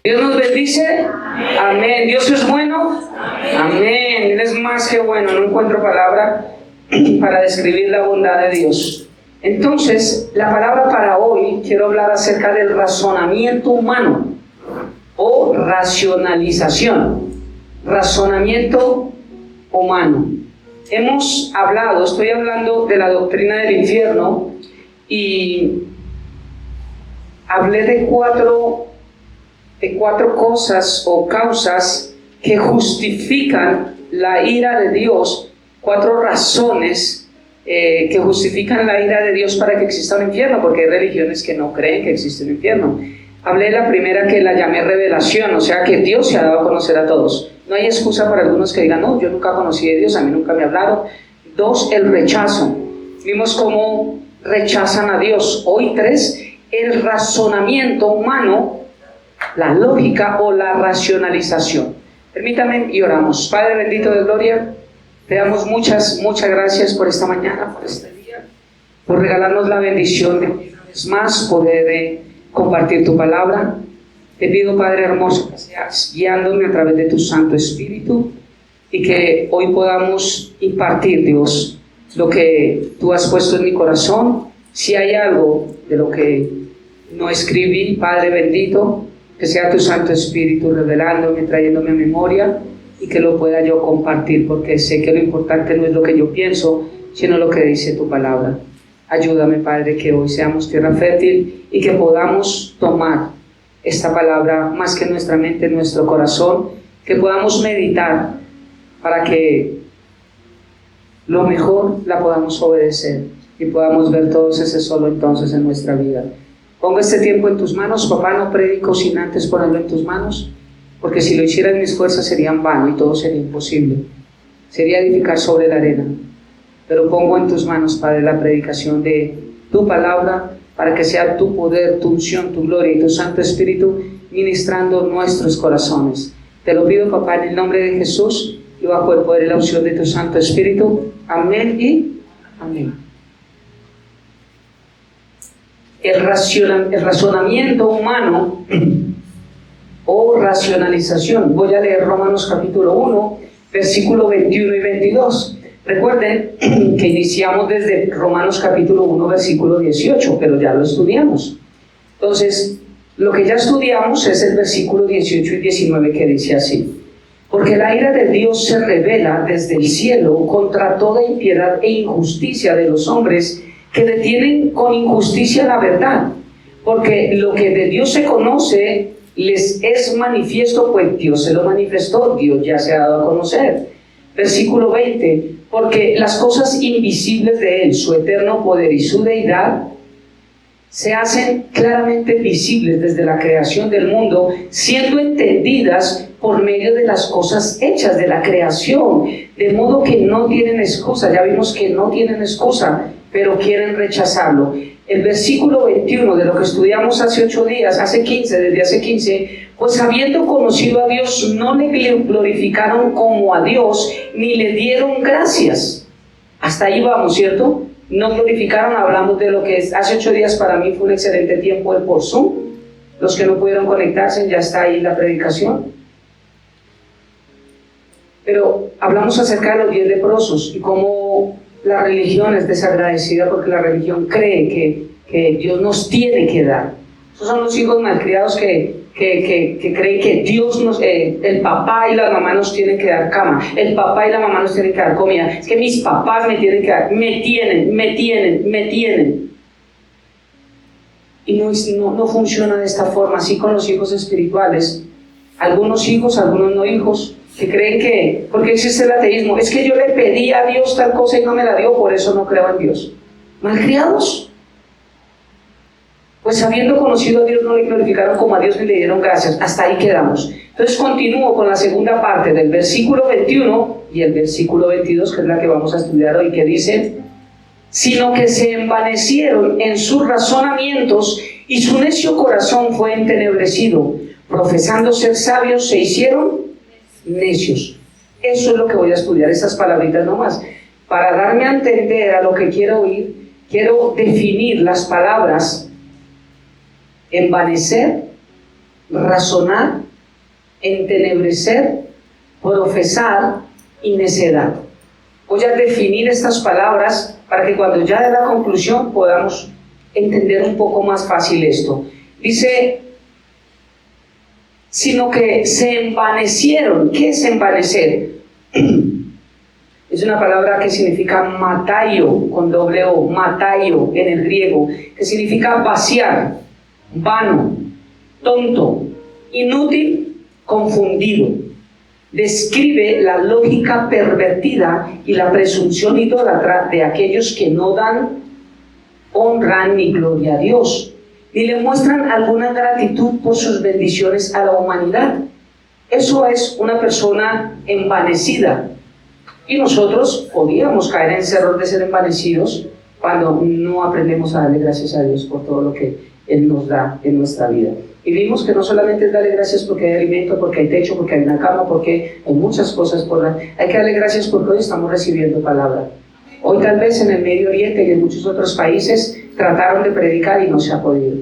Dios nos bendice. Amén. Dios es bueno. Amén. Él es más que bueno. No encuentro palabra para describir la bondad de Dios. Entonces, la palabra para hoy, quiero hablar acerca del razonamiento humano o racionalización. Razonamiento humano. Estoy hablando de la doctrina del infierno y hablé de cuatro cosas o causas que justifican la ira de Dios, 4 razones que justifican la ira de Dios para que exista un infierno, porque hay religiones que no creen que existe un infierno. Hablé de la primera, que la llamé revelación, o sea que Dios se ha dado a conocer a todos. No hay excusa para algunos que digan, no, yo nunca conocí a Dios, a mí nunca me hablaron. 2, el rechazo. Vimos cómo rechazan a Dios. Hoy 3, el razonamiento humano, la lógica o la racionalización. Permítame y oramos. Padre bendito de gloria, te damos muchas gracias por esta mañana, por este día, por regalarnos la bendición de una vez más poder compartir tu palabra. Te pido, Padre hermoso, que seas guiándome a través de tu Santo Espíritu y que hoy podamos impartir, Dios, lo que tú has puesto en mi corazón. Si hay algo de lo que no escribí, Padre bendito, que sea tu Santo Espíritu revelándome, trayéndome a memoria y que lo pueda yo compartir, porque sé que lo importante no es lo que yo pienso, sino lo que dice tu palabra. Ayúdame, Padre, que hoy seamos tierra fértil y que podamos tomar esta palabra más que en nuestra mente, en nuestro corazón, que podamos meditar para que lo mejor la podamos obedecer y podamos ver todos ese solo entonces en nuestra vida. Pongo este tiempo en tus manos, papá. No predico sin antes ponerlo en tus manos, porque si lo hiciera en mis fuerzas sería en vano y todo sería imposible. Sería edificar sobre la arena. Pero pongo en tus manos, Padre, la predicación de tu palabra, para que sea tu poder, tu unción, tu gloria y tu Santo Espíritu ministrando nuestros corazones. Te lo pido, papá, en el nombre de Jesús y bajo el poder y la unción de tu Santo Espíritu. Amén y amén. El razonamiento humano o racionalización. Voy a leer Romanos capítulo 1, versículo 21 y 22. Recuerden que iniciamos desde Romanos capítulo 1, versículo 18, pero ya lo estudiamos. Entonces, lo que ya estudiamos es el versículo 18 y 19, que dice así: porque la ira de Dios se revela desde el cielo contra toda impiedad e injusticia de los hombres que detienen con injusticia la verdad, porque lo que de Dios se conoce les es manifiesto, pues Dios se lo manifestó, Dios ya se ha dado a conocer. Versículo 20, porque las cosas invisibles de Él, su eterno poder y su deidad, se hacen claramente visibles desde la creación del mundo, siendo entendidas por medio de las cosas hechas de la creación, de modo que no tienen excusa. Ya vimos que no tienen excusa, pero quieren rechazarlo. El versículo 21 de lo que estudiamos hace 8 días, desde hace 15, pues habiendo conocido a Dios, no le glorificaron como a Dios, ni le dieron gracias. Hasta ahí vamos, ¿cierto? No glorificaron. Hablamos de lo que es. Hace 8 días para mí fue un excelente tiempo el por Zoom. Los que no pudieron conectarse, ya está ahí la predicación. Pero hablamos acerca de los 10 leprosos y cómo la religión es desagradecida, porque la religión cree que Dios nos tiene que dar. Esos son los hijos malcriados que creen que Dios el papá y la mamá nos tienen que dar cama, el papá y la mamá nos tienen que dar comida. Es que mis papás me tienen que dar, me tienen. Y no funciona de esta forma. Así con los hijos espirituales. Algunos hijos, algunos no hijos, que creen que, porque existe el ateísmo, es que yo le pedí a Dios tal cosa y no me la dio, por eso no creo en Dios. Malcriados. Pues habiendo conocido a Dios, no le glorificaron como a Dios ni le dieron gracias. Hasta ahí quedamos. Entonces continúo con la segunda parte del versículo 21 y el versículo 22, que es la que vamos a estudiar hoy, que dice: sino que se envanecieron en sus razonamientos y su necio corazón fue entenebrecido. Profesando ser sabios, se hicieron necios. Eso es lo que voy a estudiar, estas palabritas nomás. Para darme a entender a lo que quiero oír, quiero definir las palabras envanecer, razonar, entenebrecer, profesar y necedad. Voy a definir estas palabras para que cuando ya de la conclusión podamos entender un poco más fácil esto. Dice, sino que se envanecieron. ¿Qué es envanecer? Es una palabra que significa mataio, con doble O, mataio en el griego, que significa vaciar, vano, tonto, inútil, confundido. Describe la lógica pervertida y la presunción idólatra de aquellos que no dan honra ni gloria a Dios, ni le muestran alguna gratitud por sus bendiciones a la humanidad. Eso es una persona envanecida. Y nosotros podíamos caer en ese error de ser envanecidos cuando no aprendemos a darle gracias a Dios por todo lo que Él nos da en nuestra vida. Y vimos que no solamente es darle gracias porque hay alimento, porque hay techo, porque hay una cama, porque hay muchas cosas por dar. Hay que darle gracias porque hoy estamos recibiendo palabra. Hoy tal vez en el Medio Oriente y en muchos otros países trataron de predicar y no se ha podido.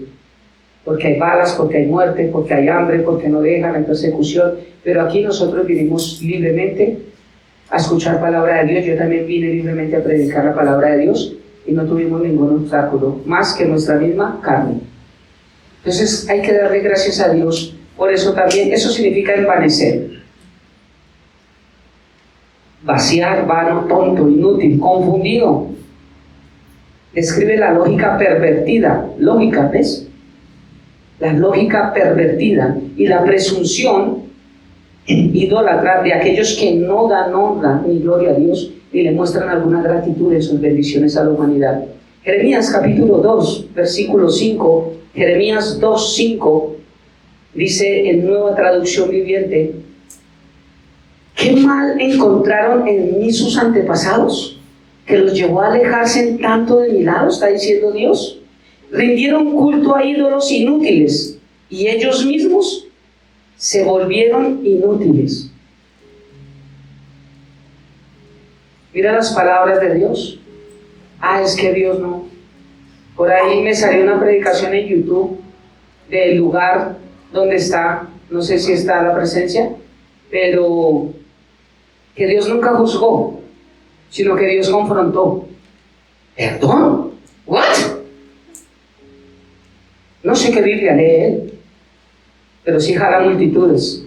Porque hay balas, porque hay muerte, porque hay hambre, porque no dejan, hay persecución. Pero aquí nosotros vinimos libremente a escuchar palabra de Dios. Yo también vine libremente a predicar la palabra de Dios y no tuvimos ningún obstáculo, más que nuestra misma carne. Entonces hay que darle gracias a Dios por eso también. Eso significa envanecer, vaciar, vano, tonto, inútil, confundido. Describe la lógica pervertida, lógica, ¿ves? La lógica pervertida y la presunción idólatra de aquellos que no dan honra ni gloria a Dios ni le muestran alguna gratitud en sus bendiciones a la humanidad. Jeremías capítulo 2, versículo 5, Jeremías 2, 5, dice en Nueva Traducción Viviente: ¿qué mal encontraron en mí sus antepasados, que los llevó a alejarse en tanto de mi lado? Está diciendo Dios. Rindieron culto a ídolos inútiles y ellos mismos se volvieron inútiles. Mira las palabras de Dios. Es que Dios no. Por ahí me salió una predicación en YouTube del lugar donde está, no sé si está la presencia, pero que Dios nunca juzgó, sino que Dios confrontó. ¿Perdón? ¿What? No sé qué Biblia lee él, pero sí jala multitudes.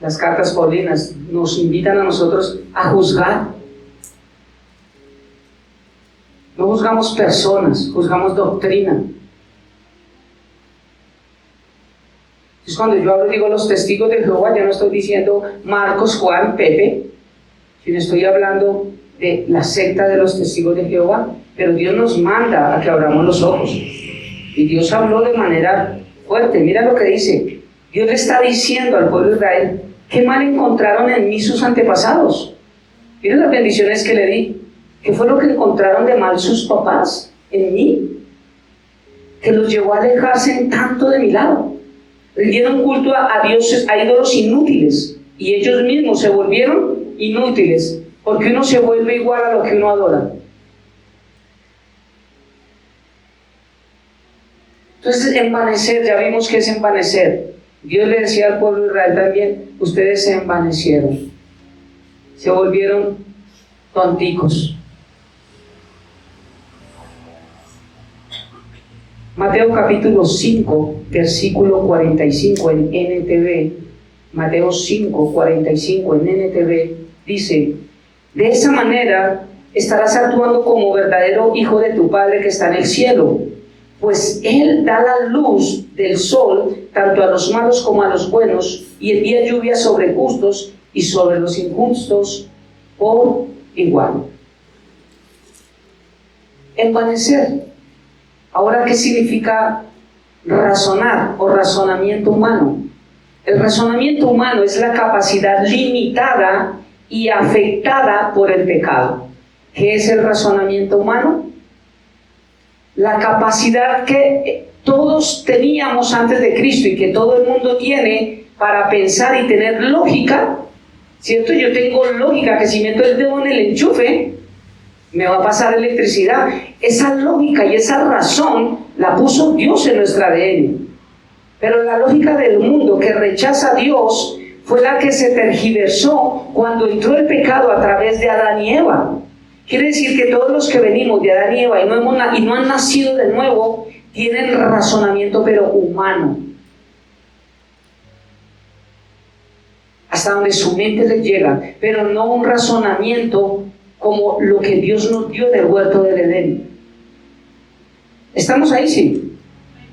Las cartas paulinas nos invitan a nosotros a juzgar. No juzgamos personas, juzgamos doctrina. Entonces cuando yo hablo, digo los testigos de Jehová, ya no estoy diciendo Marcos, Juan, Pepe, sino estoy hablando de la secta de los testigos de Jehová. Pero Dios nos manda a que abramos los ojos. Y Dios habló de manera fuerte. Mira lo que dice. Dios le está diciendo al pueblo de Israel: ¿qué mal encontraron en mí sus antepasados? Miren las bendiciones que le di. ¿Qué fue lo que encontraron de mal sus papás en mí? Que los llevó a alejarse en tanto de mi lado. Rindieron culto a dioses, a ídolos inútiles, y ellos mismos se volvieron inútiles, porque uno se vuelve igual a lo que uno adora. Entonces, envanecer, ya vimos que es envanecer. Dios le decía al pueblo de Israel también: ustedes se envanecieron, se volvieron tonticos. Mateo capítulo 5, versículo 45 en NTV. Mateo 5, 45 en NTV dice: de esa manera estarás actuando como verdadero hijo de tu Padre que está en el cielo, pues Él da la luz del sol tanto a los malos como a los buenos, y envía lluvia sobre justos y sobre los injustos por igual. Envanecer. Ahora, ¿qué significa razonar o razonamiento humano? El razonamiento humano es la capacidad limitada y afectada por el pecado. ¿Qué es el razonamiento humano? La capacidad que todos teníamos antes de Cristo y que todo el mundo tiene para pensar y tener lógica, ¿cierto? Yo tengo lógica que si meto el dedo en el enchufe, me va a pasar electricidad. Esa lógica y esa razón la puso Dios en nuestra ADN. Pero la lógica del mundo que rechaza a Dios fue la que se tergiversó cuando entró el pecado a través de Adán y Eva. Quiere decir que todos los que venimos de Adán y Eva y no han nacido de nuevo, tienen razonamiento pero humano. Hasta donde su mente les llega, pero no un razonamiento como lo que Dios nos dio en el huerto del Edén. ¿Estamos ahí? Sí.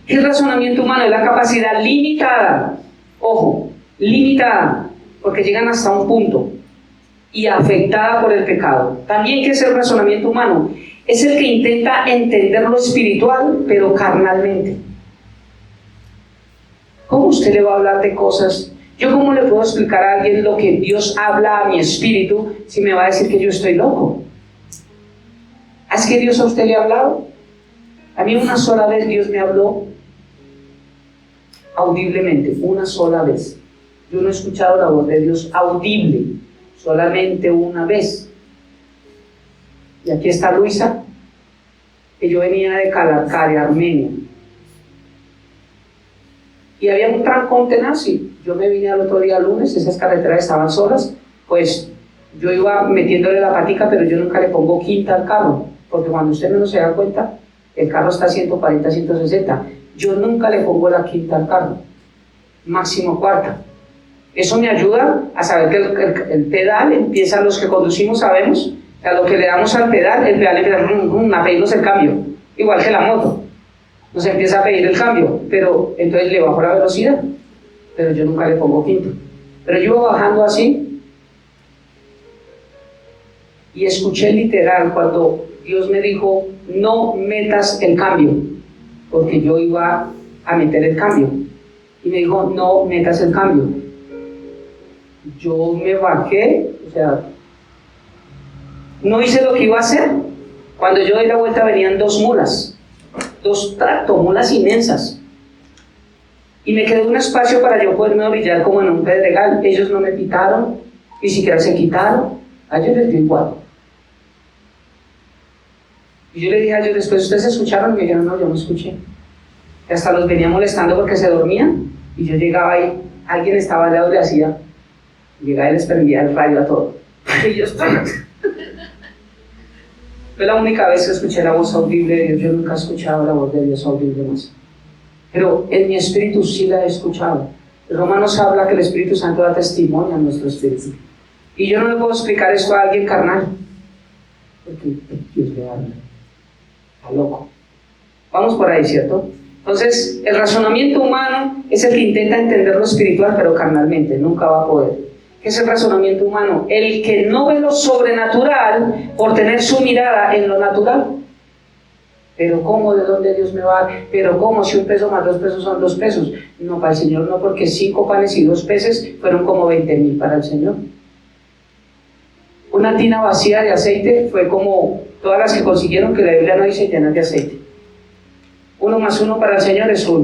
¿Qué es razonamiento humano? Es la capacidad limitada, ojo, limitada, porque llegan hasta un punto, y afectada por el pecado. También, ¿qué es el razonamiento humano? Es el que intenta entender lo espiritual, pero carnalmente. ¿Cómo usted le va a hablar de cosas? ¿Yo cómo le puedo explicar a alguien lo que Dios habla a mi espíritu si me va a decir que yo estoy loco? ¿Es que Dios a usted le ha hablado? A mí una sola vez Dios me habló audiblemente, una sola vez. Yo no he escuchado la voz de Dios audible, solamente una vez. Y aquí está Luisa, que yo venía de Calarcá, de Armenia. Y había un trancón tenaz y yo me vine al otro día lunes, esas carreteras estaban solas, pues yo iba metiéndole la patica, pero yo nunca le pongo quinta al carro, porque cuando usted no se da cuenta, el carro está a 140, 160. Yo nunca le pongo la quinta al carro, máximo cuarta. Eso me ayuda a saber que el pedal empieza, los que conducimos sabemos, que a lo que le damos al pedal, el pedal empieza a pedirnos el cambio, igual que la moto. Nos empieza a pedir el cambio, pero entonces le bajo la velocidad, pero yo nunca le pongo quinto. Pero yo iba bajando así y escuché literal cuando Dios me dijo, no metas el cambio, porque yo iba a meter el cambio. Y me dijo, no metas el cambio. Yo me bajé, o sea, no hice lo que iba a hacer. Cuando yo di la vuelta venían dos mulas, dos tractomulas inmensas. Y me quedó un espacio para yo poderme orillar como en un pedregal. Ellos no me pitaron, ni siquiera se quitaron. A ellos les dio igual. Y yo le dije a ellos después, ¿ustedes escucharon? Y me dijeron, no, yo no escuché. Y hasta los venía molestando porque se dormían. Y yo llegaba ahí, alguien estaba al lado, le hacía, llegaba y les prendía el radio a todo. Y yo estaba... Fue la única vez que escuché la voz audible de Dios. Yo nunca he escuchado la voz de Dios audible más. Pero en mi espíritu sí la he escuchado. Romanos habla que el Espíritu Santo da testimonio a nuestro espíritu. Y yo no le puedo explicar esto a alguien carnal, porque Dios le habla. Está loco. Vamos por ahí, ¿cierto? Entonces, el razonamiento humano es el que intenta entender lo espiritual, pero carnalmente, nunca va a poder. ¿Qué es el razonamiento humano? El que no ve lo sobrenatural por tener su mirada en lo natural. Pero ¿cómo? ¿De dónde Dios me va a dar? Pero ¿cómo? Si 1 peso más 2 pesos son 2 pesos. No, para el Señor no, porque 5 panes y 2 peces fueron como 20,000 para el Señor. Una tina vacía de aceite fue como todas las que consiguieron, que la Biblia no dice llenas de aceite. 1 más 1 para el Señor es 1.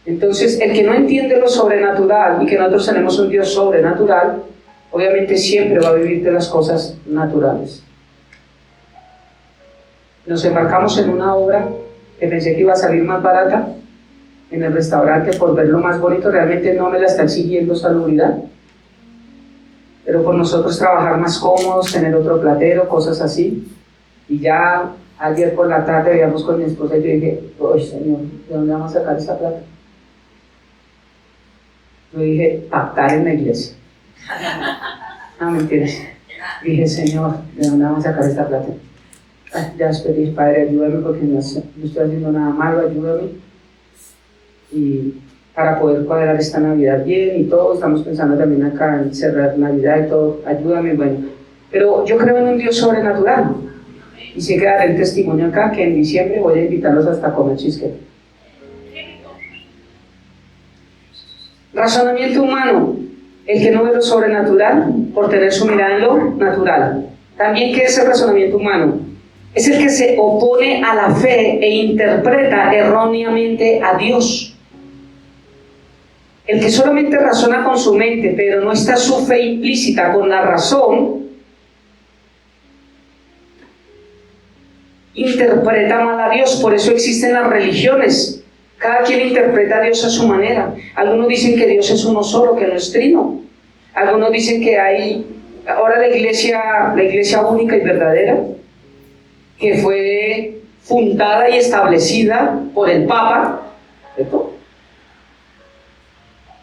Entonces, el que no entiende lo sobrenatural y que nosotros tenemos un Dios sobrenatural, obviamente siempre va a vivir de las cosas naturales. Nos embarcamos en una obra que pensé que iba a salir más barata en el restaurante por verlo más bonito. Realmente no me la está exigiendo salubridad, pero por nosotros trabajar más cómodos, tener otro platero, cosas así. Y ya ayer por la tarde veíamos con mi esposa y yo dije, ¡ay, Señor! ¿De dónde vamos a sacar esa plata? Yo dije, pactar en la iglesia. No, mentiras. Dije, Señor, ¿de dónde vamos a sacar esta plata? Ya después dije, Padre, ayúdame porque no estoy haciendo nada malo, ayúdame. Y para poder cuadrar esta Navidad bien y todo, estamos pensando también acá en cerrar Navidad y todo, ayúdame, bueno. Pero yo creo en un Dios sobrenatural. Y sí que daré el testimonio acá que en diciembre voy a invitarlos hasta comer cheesecake. Razonamiento humano, el que no ve lo sobrenatural por tener su mirada en lo natural. También, ¿qué es el razonamiento humano? Es el que se opone a la fe e interpreta erróneamente a Dios. El que solamente razona con su mente, pero no está su fe implícita con la razón, interpreta mal a Dios, por eso existen las religiones. Cada quien interpreta a Dios a su manera. Algunos dicen que Dios es uno solo, que no es trino. Algunos dicen que hay ahora la iglesia única y verdadera, que fue fundada y establecida por el Papa, ¿cierto?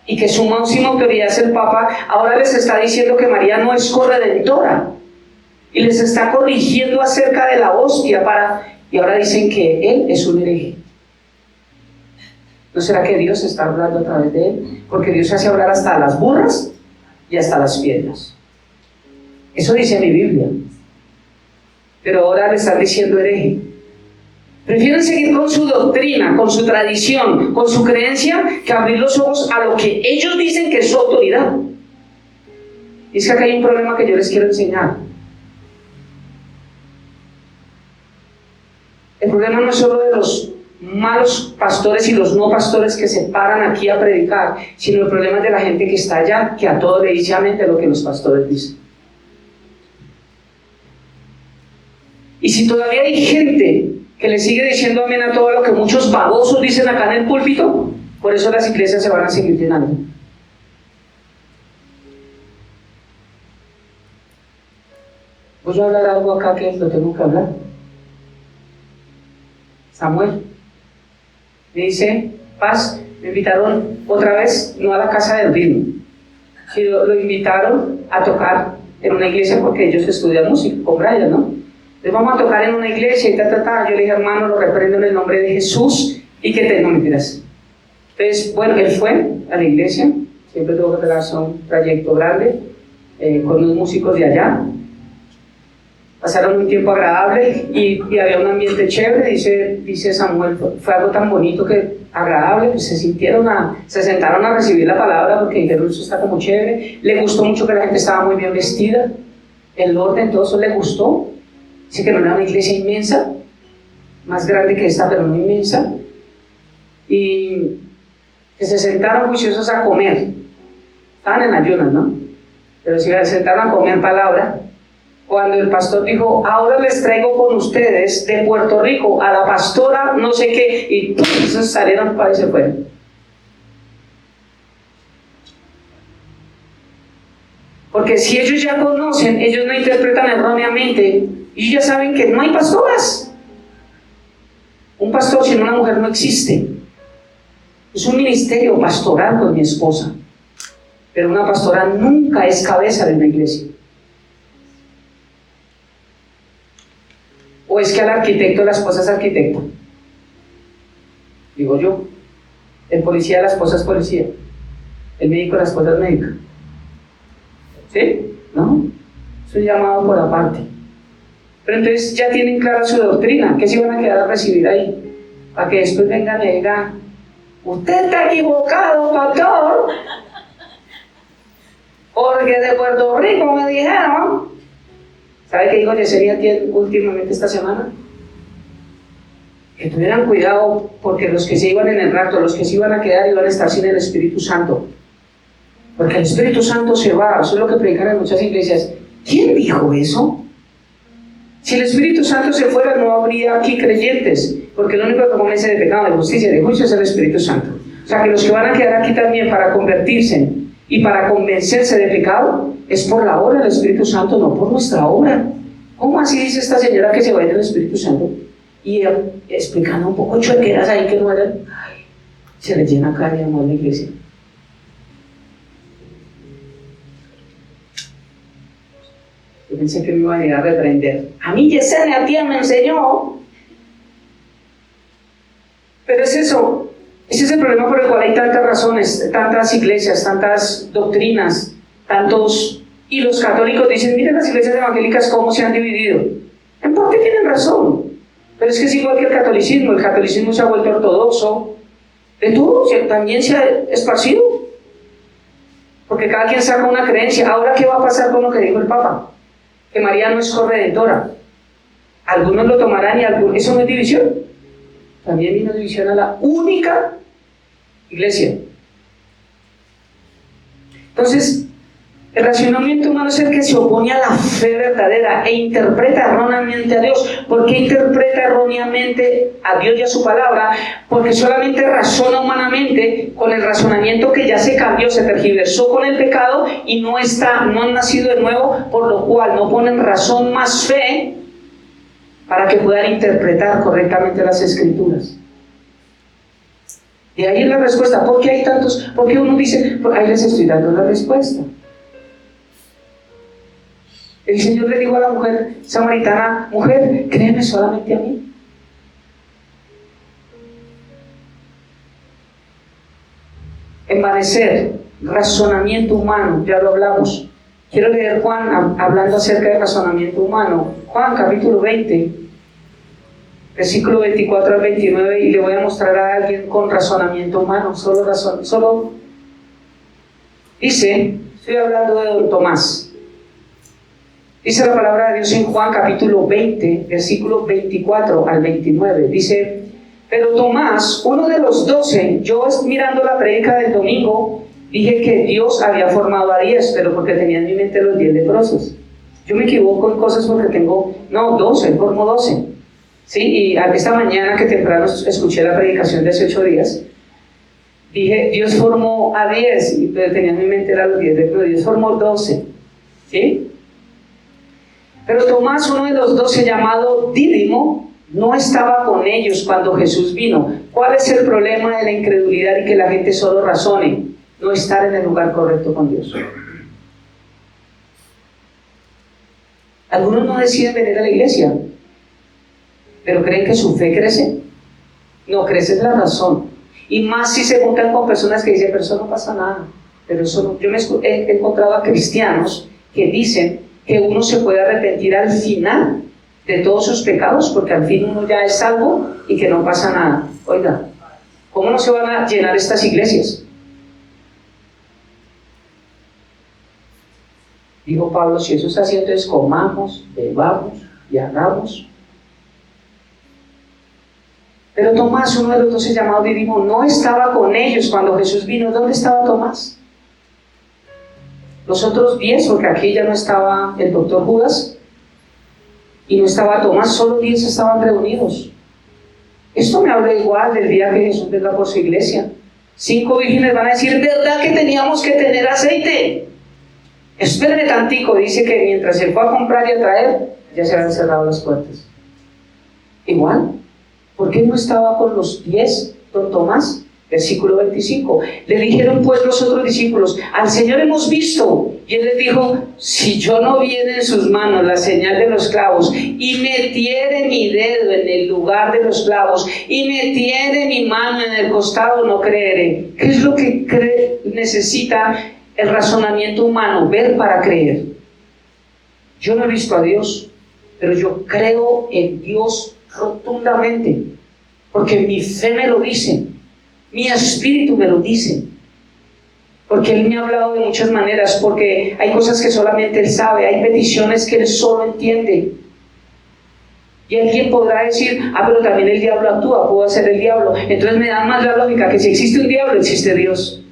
Y que su máxima autoridad es el Papa. Ahora les está diciendo que María no es corredentora y les está corrigiendo acerca de la hostia y ahora dicen que él es un hereje. ¿No será que Dios está hablando a través de él? Porque Dios hace hablar hasta a las burras y hasta a las piedras. Eso dice mi Biblia. Pero ahora le están diciendo hereje. Prefieren seguir con su doctrina, con su tradición, con su creencia, que abrir los ojos a lo que ellos dicen que es su autoridad. Y es que acá hay un problema que yo les quiero enseñar. El problema no es solo de los malos pastores y los no pastores que se paran aquí a predicar, sino el problema es de la gente que está allá, que a todo le dice amén de lo que los pastores dicen. Y si todavía hay gente que le sigue diciendo amén a todo lo que muchos babosos dicen acá en el púlpito, por eso las iglesias se van a seguir llenando. Voy a hablar algo acá que lo tengo que hablar. Samuel me dice: Paz, me invitaron otra vez, no a la casa del ritmo, sino lo invitaron a tocar en una iglesia porque ellos estudian música con Brian, ¿no? Entonces vamos a tocar en una iglesia y Yo le dije: hermano, lo reprendo en el nombre de Jesús y que te no mentiras. Entonces, bueno, él fue a la iglesia, siempre tuvo que pegarse un trayecto grande con unos músicos de allá. Pasaron un tiempo agradable y había un ambiente chévere, dice Samuel. Fue algo tan bonito agradable, que se sentaron a recibir la palabra porque dijeron: eso está como chévere. Le gustó mucho que la gente estaba muy bien vestida, el orden, todo eso le gustó. Dice que no era una iglesia inmensa, más grande que esta, pero no inmensa, y que se sentaron juiciosos a comer. Estaban en ayunas, ¿no? Pero se sentaron a comer palabra. Cuando el pastor dijo: ahora les traigo con ustedes de Puerto Rico a la pastora no sé qué, y esos salieron para y se fueron. Porque si ellos ya conocen, ellos no interpretan erróneamente, y ya saben que no hay pastoras. Un pastor sin una mujer no existe. Es un ministerio pastoral con mi esposa, pero una pastora nunca es cabeza de una iglesia. ¿O es que al arquitecto la esposa es arquitecta? Digo yo. El policía la esposa es policía. El médico la esposa es médica. ¿Sí? ¿No? Es un llamado por aparte. Pero entonces ya tienen clara su doctrina. ¿Qué se van a quedar a recibir ahí? Para que después vengan y digan: usted está equivocado, pastor, porque de Puerto Rico me dijeron. ¿Sabe qué dijo Yesenia últimamente esta semana? Que tuvieran cuidado, porque los que se iban en el rapto, los que se iban a quedar, iban a estar sin el Espíritu Santo. Porque el Espíritu Santo se va. Eso es lo que predican en muchas iglesias. ¿Quién dijo eso? Si el Espíritu Santo se fuera, no habría aquí creyentes, porque lo único que convence de pecado, de justicia y de juicio es el Espíritu Santo. O sea que los que van a quedar aquí también para convertirse y para convencerse de pecado es por la obra del Espíritu Santo, no por nuestra obra. ¿Cómo así dice esta señora que se va a ir del Espíritu Santo? Y explicando un poco chuequeras ahí que no eran. Ay, se les llena cara de amor la iglesia. Yo pensé que me iba a ir a reprender. A mí Yesenia, tía, me enseñó. Pero es eso. Ese es el problema por el cual hay tantas razones, tantas iglesias, tantas doctrinas, tantos... Y los católicos dicen: miren las iglesias evangélicas cómo se han dividido. En parte tienen razón, pero es que es igual que el catolicismo se ha vuelto ortodoxo, de todo, también se ha esparcido, porque cada quien saca una creencia. Ahora, ¿qué va a pasar con lo que dijo el Papa? Que María no es corredentora. Algunos lo tomarán y algunos... Eso no es división. También vino división a la única iglesia. Entonces, El razonamiento humano es el que se opone a la fe verdadera e interpreta erróneamente a Dios. ¿Por qué interpreta erróneamente a Dios y a su palabra? Porque solamente razona humanamente con el razonamiento que ya se cambió, se tergiversó con el pecado y no han nacido de nuevo, por lo cual no ponen razón más fe para que puedan interpretar correctamente las Escrituras. Y ahí es la respuesta. ¿Por qué hay tantos? Porque uno dice, ahí les estoy dando la respuesta. El Señor le dijo a la mujer samaritana, mujer, créeme solamente a mí. Envanecer, razonamiento humano, ya lo hablamos. Quiero leer Juan hablando acerca del razonamiento humano. Juan capítulo 20, versículo 24 al 29, y le voy a mostrar a alguien con razonamiento humano, solo dice, estoy hablando de don Tomás. Dice la palabra de Dios en Juan capítulo 20, versículo 24 al 29. Dice, pero Tomás, uno de los 12, yo mirando la prédica del domingo, dije que Dios había formado a 10, pero porque tenía en mi mente los 10 leprosos. Yo me equivoco en cosas porque tengo, 12, formo 12. ¿Sí? Y esta mañana que temprano escuché la predicación de hace 8 días, dije, Dios formó a 10, pero tenía en mi mente los 10, pero Dios formó 12. ¿Sí? Pero Tomás, uno de los 12, llamado Dídimo, no estaba con ellos cuando Jesús vino. ¿Cuál es el problema de la incredulidad y que la gente solo razone? No estar en el lugar correcto con Dios. Algunos no deciden venir a la iglesia, pero creen que su fe crece. No, crece es la razón. Y más si se juntan con personas que dicen, pero eso no pasa nada. Pero eso no. Yo he encontrado a cristianos que dicen que uno se puede arrepentir al final de todos sus pecados, porque al fin uno ya es salvo y que no pasa nada. Oiga, ¿cómo no se van a llenar estas iglesias? Dijo Pablo, si eso está haciendo, entonces comamos, bebamos y hagamos. Pero Tomás, uno de los 12 llamado Dídimo, no estaba con ellos cuando Jesús vino. ¿Dónde estaba Tomás? Los otros 10, porque aquí ya no estaba el doctor Judas y no estaba Tomás, solo 10 estaban reunidos. Esto me habla igual del día que Jesús venga por su iglesia. 5 vírgenes van a decir, ¿verdad que teníamos que tener aceite? Espérenme tantico, dice que mientras se fue a comprar y a traer, ya se habían cerrado las puertas. Igual, ¿por qué no estaba con los 10, don Tomás? Versículo 25. Le dijeron pues los otros discípulos, al Señor hemos visto. Y él les dijo, si yo no viera en sus manos la señal de los clavos, y metiere mi dedo en el lugar de los clavos, y metiere mi mano en el costado, no creeré. ¿Qué es lo que necesita el razonamiento humano? Ver para creer. Yo no he visto a Dios, pero yo creo en Dios rotundamente, porque mi fe me lo dice. Mi espíritu me lo dice, porque Él me ha hablado de muchas maneras, porque hay cosas que solamente Él sabe, hay peticiones que Él solo entiende. Y alguien podrá decir, pero también el diablo actúa, puedo hacer el diablo. Entonces me da más la lógica que si existe un diablo, existe Dios.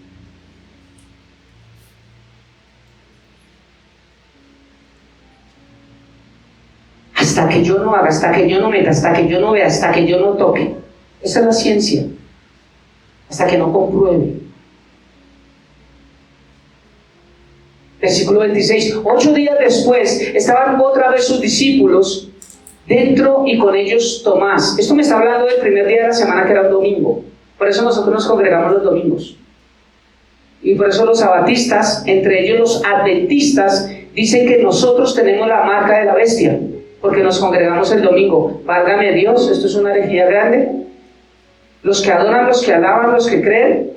Hasta que yo no haga, hasta que yo no meta, hasta que yo no vea, hasta que yo no toque. Esa es la ciencia. Hasta que no compruebe. Versículo 26. 8 días después estaban otra vez sus discípulos dentro y con ellos Tomás. Esto me está hablando del primer día de la semana, que era un domingo. Por eso nosotros nos congregamos los domingos. Y por eso los sabatistas, entre ellos los adventistas, dicen que nosotros tenemos la marca de la bestia, porque nos congregamos el domingo. Válgame Dios, esto es una herejía grande. Los que adoran, los que alaban, los que creen,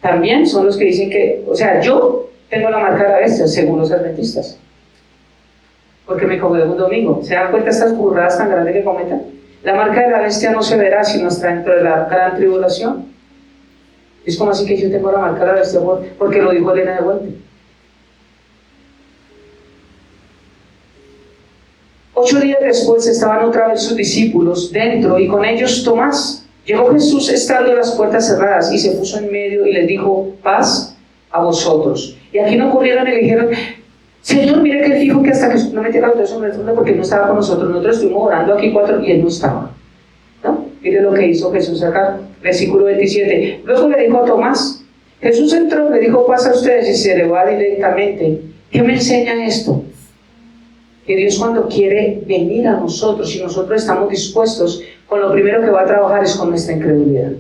también son los que dicen que, yo tengo la marca de la bestia, según los adventistas, porque me congrego un domingo. ¿Se dan cuenta estas burradas tan grandes que comentan? La marca de la bestia no se verá sino hasta dentro de la gran tribulación. Es como así que yo tengo la marca de la bestia, porque lo dijo Elena de Huente. 8 días después estaban otra vez sus discípulos dentro y con ellos Tomás. Llegó Jesús estando las puertas cerradas y se puso en medio y les dijo, paz a vosotros. Y aquí no corrieron y le dijeron, Señor, mire que él dijo que hasta que no metiera los dedos en el fondo porque no estaba con nosotros. Nosotros estuvimos orando aquí 4 y él no estaba. ¿No? Mire lo que hizo Jesús acá, versículo 27. Luego le dijo a Tomás, Jesús entró, le dijo, pasa a ustedes, y se le va directamente. ¿Qué me enseña esto? Que Dios cuando quiere venir a nosotros, si nosotros estamos dispuestos, con lo primero que va a trabajar es con nuestra incredulidad.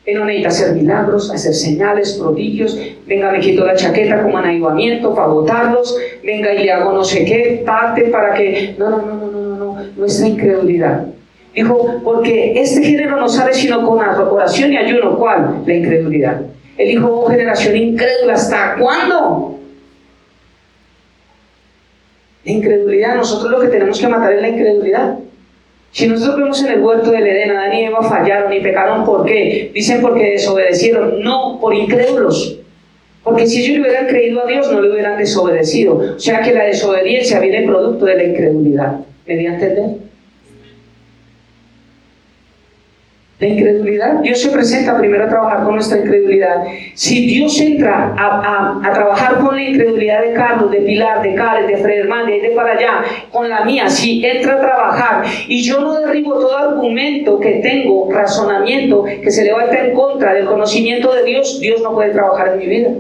Él no necesita hacer milagros, hacer señales, prodigios. Venga, me quito la chaqueta como avivamiento para botarlos. Venga y le hago no sé qué, parte para que... No. Nuestra incredulidad. Dijo, porque este género no sale sino con oración y ayuno. ¿Cuál? La incredulidad. Él dijo, oh generación incrédula, ¿hasta cuándo? La incredulidad, nosotros lo que tenemos que matar es la incredulidad. Si nosotros vemos en el huerto del Edén, Adán y Eva fallaron y pecaron, ¿por qué? Dicen porque desobedecieron, no, por incrédulos. Porque si ellos le hubieran creído a Dios, no le hubieran desobedecido. O sea que la desobediencia viene producto de la incredulidad. ¿Me di a entender? La incredulidad, Dios se presenta primero a trabajar con nuestra incredulidad. Si Dios entra a trabajar con la incredulidad de Carlos, de Pilar, de Karen, de Frederman, de ahí de para allá, con la mía, si entra a trabajar y yo no derribo todo argumento que tengo, razonamiento, que se levanta en contra del conocimiento de Dios, Dios no puede trabajar en mi vida.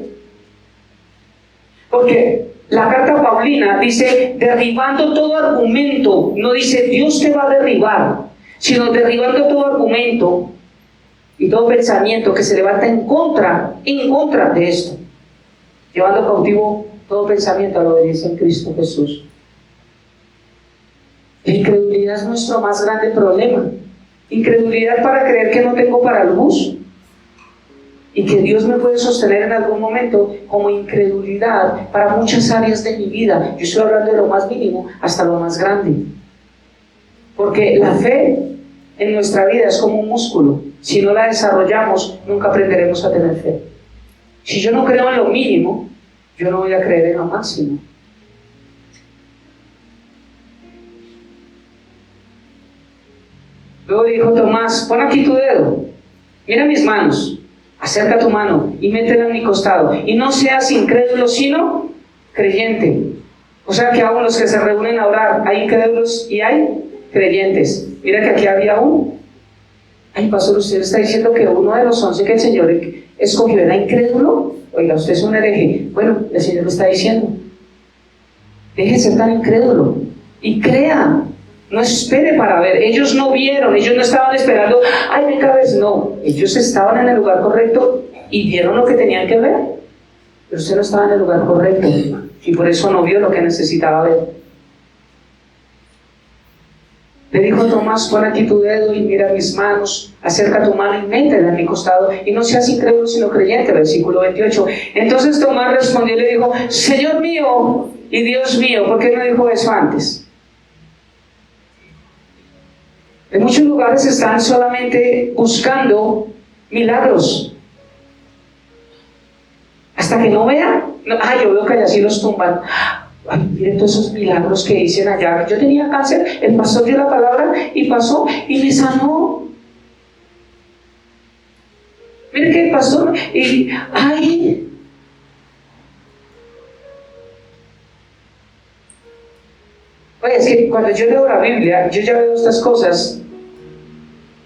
Porque la carta paulina dice, derribando todo argumento, no dice Dios te va a derribar, sino derribando todo argumento y todo pensamiento que se levanta en contra de esto, llevando cautivo todo pensamiento a la obediencia en Cristo Jesús. La incredulidad es nuestro más grande problema. Incredulidad para creer que no tengo para el bus y que Dios me puede sostener en algún momento, como incredulidad para muchas áreas de mi vida. Yo estoy hablando de lo más mínimo hasta lo más grande. Porque la fe en nuestra vida es como un músculo. Si no la desarrollamos, nunca aprenderemos a tener fe. Si yo no creo en lo mínimo, yo no voy a creer en lo máximo. Luego dijo Tomás, pon aquí tu dedo, mira mis manos, acerca tu mano y métela en mi costado. Y no seas incrédulo, sino creyente. O sea que aún los que se reúnen a orar, hay incrédulos y hay creyentes. Mira que aquí había uno. Ay, pastor, usted está diciendo que uno de los 11 que el Señor escogió era incrédulo. Oiga, usted es un hereje. Bueno, el Señor lo está diciendo. Deje de ser tan incrédulo y crea. No espere para ver. Ellos no vieron, ellos no estaban esperando, ay, me cabes. No, ellos estaban en el lugar correcto y vieron lo que tenían que ver. Pero usted no estaba en el lugar correcto y por eso no vio lo que necesitaba ver. Le dijo Tomás, pon aquí tu dedo y mira mis manos, acerca tu mano y métela en mi costado, y no seas incrédulo sino creyente, versículo 28. Entonces Tomás respondió y le dijo, Señor mío y Dios mío. ¿Por qué no dijo eso antes? En muchos lugares están solamente buscando milagros. Hasta que no vean, yo veo que allá sí los tumban. Ay, miren todos esos milagros que dicen allá. Yo tenía cáncer, el pastor dio la palabra y pasó y me sanó. Miren que el pastor, Oye, es que cuando yo leo la Biblia, yo ya veo estas cosas.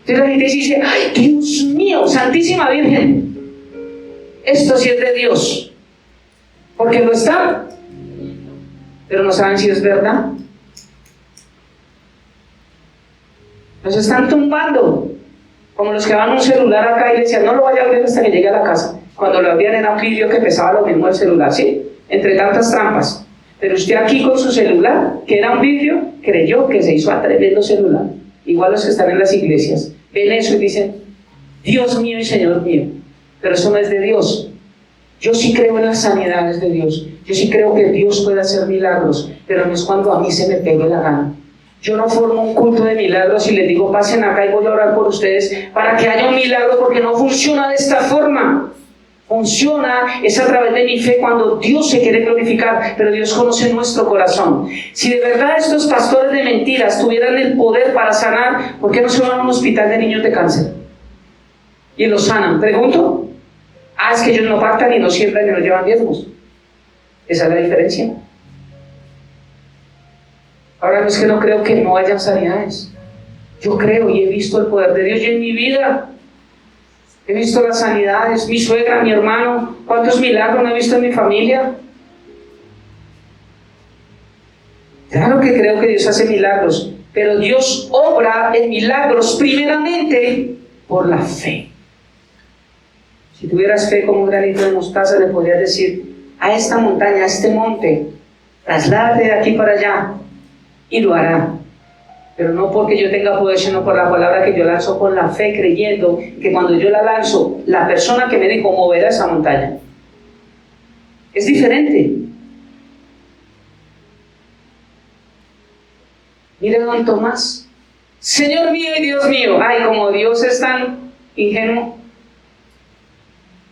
Entonces la gente dice, ay, Dios mío, Santísima Virgen, esto sí es de Dios. Porque lo está, pero no saben si es verdad. Nos están tumbando, como los que van un celular acá y le decían, no lo vaya a abrir hasta que llegue a la casa. Cuando lo abrían era un vidrio que pesaba lo mismo el celular, ¿sí? Entre tantas trampas. Pero usted aquí con su celular, que era un vidrio, creyó que se hizo a tremendo celular. Igual los que están en las iglesias. Ven eso y dicen, Dios mío y Señor mío. Pero eso no es de Dios. Yo sí creo en las sanidades de Dios. Yo sí creo que Dios puede hacer milagros. Pero no es cuando a mí se me pegue la gana. Yo no formo un culto de milagros y les digo, pasen acá y voy a orar por ustedes para que haya un milagro, porque no funciona de esta forma. Funciona, es a través de mi fe cuando Dios se quiere glorificar, pero Dios conoce nuestro corazón. Si de verdad estos pastores de mentiras tuvieran el poder para sanar, ¿por qué no se van a un hospital de niños de cáncer? Y los sanan, pregunto. Es que ellos no pactan y no siembran y no llevan diezmos. Esa es la diferencia. Ahora no es que no creo que no hayan sanidades. Yo creo y he visto el poder de Dios y en mi vida he visto las sanidades. Mi suegra, mi hermano, ¿cuántos milagros no he visto en mi familia? Claro que creo que Dios hace milagros, pero Dios obra en milagros primeramente por la fe. Si tuvieras fe como un granito de mostaza, le podrías decir a esta montaña, a este monte, trasládate de aquí para allá, y lo hará. Pero no porque yo tenga poder, sino por la palabra que yo lanzo con la fe, creyendo que cuando yo la lanzo, la persona que me dijo moverá esa montaña. Es diferente. Mire don Tomás, Señor mío y Dios mío. Ay, como Dios es tan ingenuo.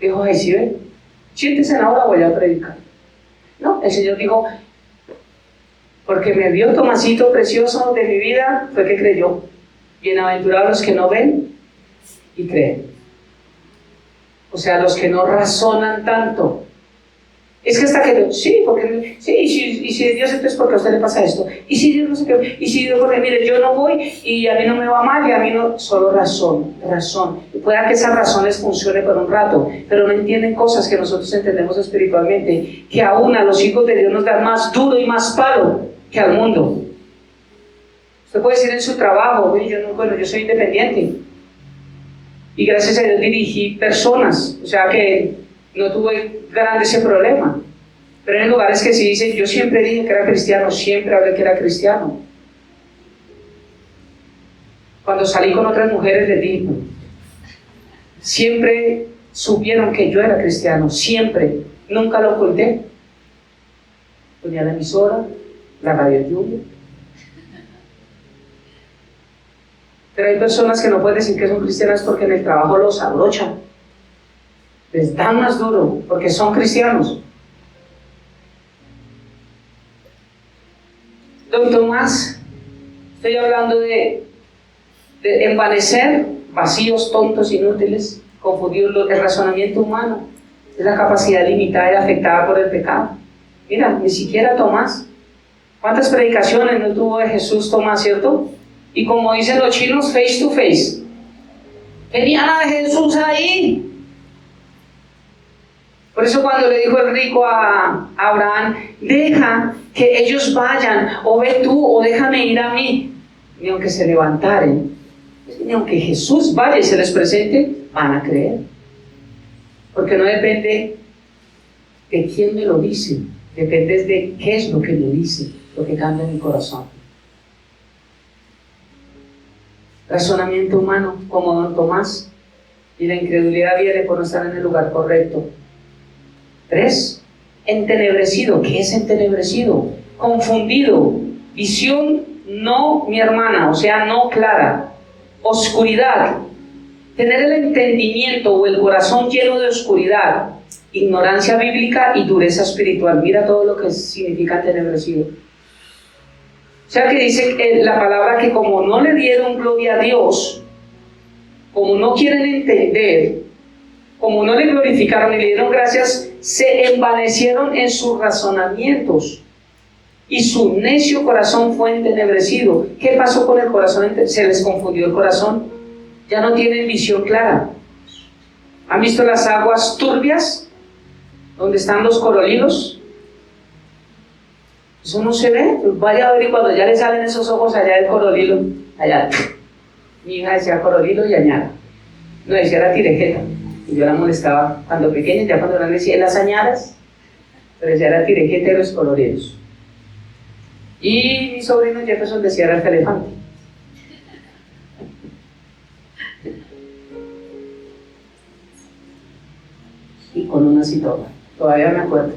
Dijo, ay, ¿sí ve? Siéntese ahora, voy a predicar. No, el Señor dijo, porque me vio Tomasito precioso de mi vida, fue que creyó. Bienaventurados los que no ven y creen. O sea, los que no razonan tanto. Es que hasta que sí, porque sí, y si Dios, entonces ¿por qué a usted le pasa esto? Y si Dios no sé qué, y si Dios, porque mire, yo no voy y a mí no me va mal y a mí no, solo razón. Pueda que esas razones funcionen por un rato, pero no entienden cosas que nosotros entendemos espiritualmente, que aún a los hijos de Dios nos dan más duro y más palo que al mundo. Usted puede decir en su trabajo, yo soy independiente y gracias a Dios dirigí personas, o sea que no tuve grande ese problema, pero en lugares que sí dicen, yo siempre dije que era cristiano, siempre hablé que era cristiano. Cuando salí con otras mujeres les dije, siempre supieron que yo era cristiano, siempre, nunca lo oculté. Ponía la emisora, la radio lluvia. Pero hay personas que no pueden decir que son cristianas porque en el trabajo los abrochan, les dan más duro porque son cristianos. Don Tomás, estoy hablando de envanecer vacíos, tontos, inútiles, confundidos. El razonamiento humano es la capacidad limitada y afectada por el pecado. Mira, ni siquiera Tomás. ¿Cuántas predicaciones no tuvo de Jesús Tomás, cierto? Y como dicen los chinos, face to face. Tenían a Jesús ahí. Por eso cuando le dijo el rico a Abraham, deja que ellos vayan, o ve tú, o déjame ir a mí. Ni aunque se levantaren, ni aunque Jesús vaya y se les presente, van a creer. Porque no depende de quién me lo dice, depende de qué es lo que me dice, lo que cambia mi corazón. Razonamiento humano, como don Tomás, y la incredulidad viene por no estar en el lugar correcto. 3. Entenebrecido. ¿Qué es entenebrecido? Confundido. Visión no, mi hermana, o sea, no clara. Oscuridad. Tener el entendimiento o el corazón lleno de oscuridad. Ignorancia bíblica y dureza espiritual. Mira todo lo que significa entenebrecido. O sea que dice la palabra que como no le dieron gloria a Dios, como no quieren entender, como no le glorificaron y le dieron gracias, se envanecieron en sus razonamientos y su necio corazón fue entenebrecido. ¿Qué pasó con el corazón? Se les confundió el corazón, ya no tienen visión clara. ¿Han visto las aguas turbias? ¿Dónde están los corolilos? Eso no se ve. Pues vaya a ver y cuando ya le salen esos ojos allá del corolilo, allá, mi hija decía corolilo y añada, no decía la tirejeta. Y yo la molestaba cuando pequeña, ya cuando grande decía las añadas, pero decía la tirejeta y los coloridos. Y mi sobrino Jefferson decía era el elefante. Y con una citona, todavía me acuerdo.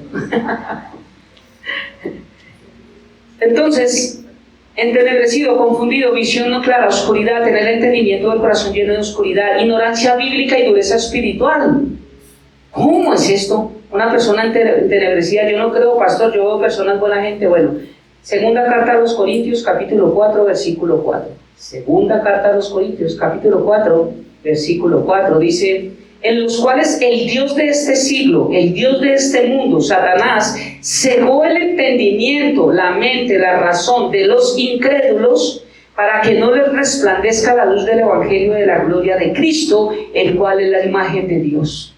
Entonces, entenebrecido, confundido, visión no clara, oscuridad, tener el entendimiento del corazón lleno de oscuridad, ignorancia bíblica y dureza espiritual. ¿Cómo es esto? Una persona entenebrecida. Yo no creo, pastor, yo veo personas buena gente. Bueno, segunda carta a los Corintios, capítulo 4, versículo 4. Segunda carta a los Corintios, capítulo 4, versículo 4, dice: en los cuales el Dios de este siglo, el Dios de este mundo, Satanás, cegó el entendimiento, la mente, la razón de los incrédulos, para que no les resplandezca la luz del Evangelio de la gloria de Cristo, el cual es la imagen de Dios.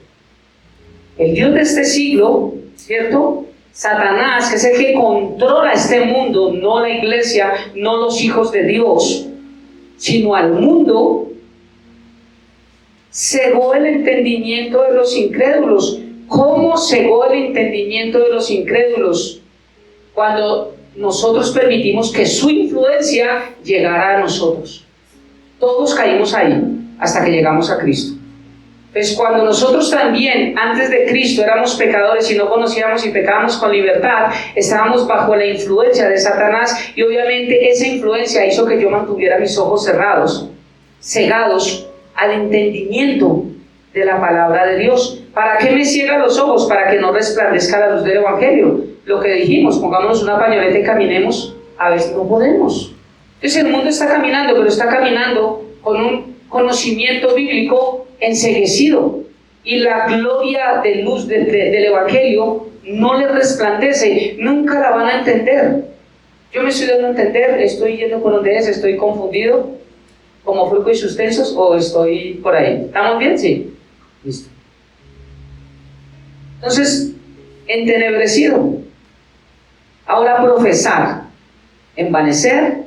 El Dios de este siglo, ¿cierto? Satanás, que es el que controla este mundo, no la iglesia, no los hijos de Dios, sino al mundo, cegó el entendimiento de los incrédulos. ¿Cómo cegó el entendimiento de los incrédulos? Cuando nosotros permitimos que su influencia llegara a nosotros. Todos caímos ahí hasta que llegamos a Cristo. Pues cuando nosotros también, antes de Cristo, éramos pecadores y no conocíamos y pecábamos con libertad, estábamos bajo la influencia de Satanás, y obviamente esa influencia hizo que yo mantuviera mis ojos cerrados, cegados al entendimiento de la palabra de Dios. ¿Para qué me ciega los ojos? Para que no resplandezca la luz del Evangelio. Lo que dijimos, pongámonos una pañoleta y caminemos. A veces no podemos. Entonces el mundo está caminando, pero está caminando con un conocimiento bíblico enceguecido, y la gloria de luz del Evangelio no le resplandece. Nunca la van a entender. Yo me estoy dando a entender, estoy yendo por donde es, estoy confundido como fruto y sustensos, o estoy por ahí. ¿Estamos bien? Sí. Listo. Entonces, entenebrecido. Ahora profesar, envanecer,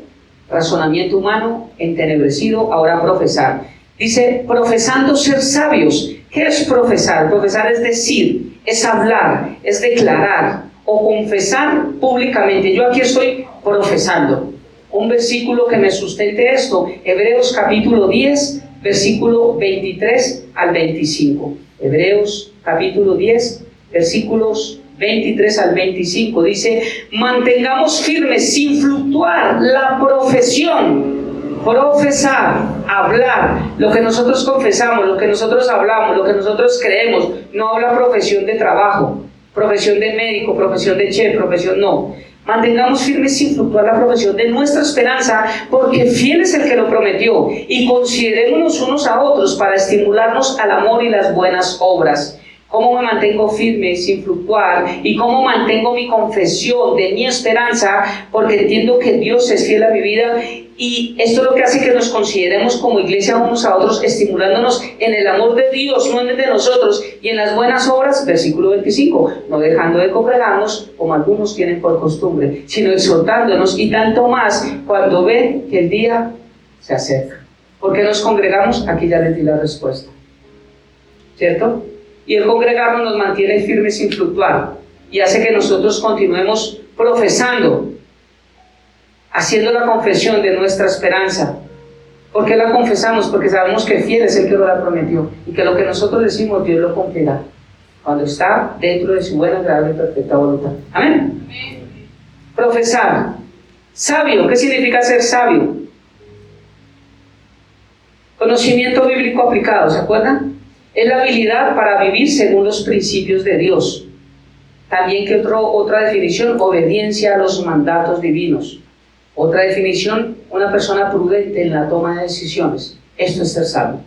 razonamiento humano, entenebrecido, ahora profesar. Dice, profesando ser sabios. ¿Qué es profesar? Profesar es decir, es hablar, es declarar o confesar públicamente. Yo aquí estoy profesando. Un versículo que me sustente esto, Hebreos capítulo 10, versículo 23 al 25. Hebreos capítulo 10, versículos 23 al 25, dice, mantengamos firmes sin fluctuar la profesión. Profesar, hablar, lo que nosotros confesamos, lo que nosotros hablamos, lo que nosotros creemos. No habla profesión de trabajo, profesión de médico, profesión de chef, profesión, no. Mantengamos firmes sin fluctuar la profesión de nuestra esperanza, porque fiel es el que lo prometió, y considerémonos unos a otros para estimularnos al amor y las buenas obras. ¿Cómo me mantengo firme sin fluctuar? ¿Y cómo mantengo mi confesión de mi esperanza? Porque entiendo que Dios es fiel a mi vida, y esto es lo que hace que nos consideremos como iglesia unos a otros, estimulándonos en el amor de Dios, no en el de nosotros, y en las buenas obras, versículo 25, no dejando de congregarnos como algunos tienen por costumbre, sino exhortándonos, y tanto más cuando ven que el día se acerca. ¿Por qué nos congregamos? Aquí ya les di la respuesta, ¿cierto? Y el congregarnos nos mantiene firmes sin fluctuar, y hace que nosotros continuemos profesando, haciendo la confesión de nuestra esperanza. ¿Por qué la confesamos? Porque sabemos que fiel es el que lo la prometió, y que lo que nosotros decimos Dios lo cumplirá cuando está dentro de su buena, agradable y perfecta voluntad. Amén. Profesar. Sabio. ¿Qué significa ser sabio? Conocimiento bíblico aplicado, ¿se acuerdan? Es la habilidad para vivir según los principios de Dios. También, que otra definición, obediencia a los mandatos divinos. Otra definición, una persona prudente en la toma de decisiones. Esto es ser sabio.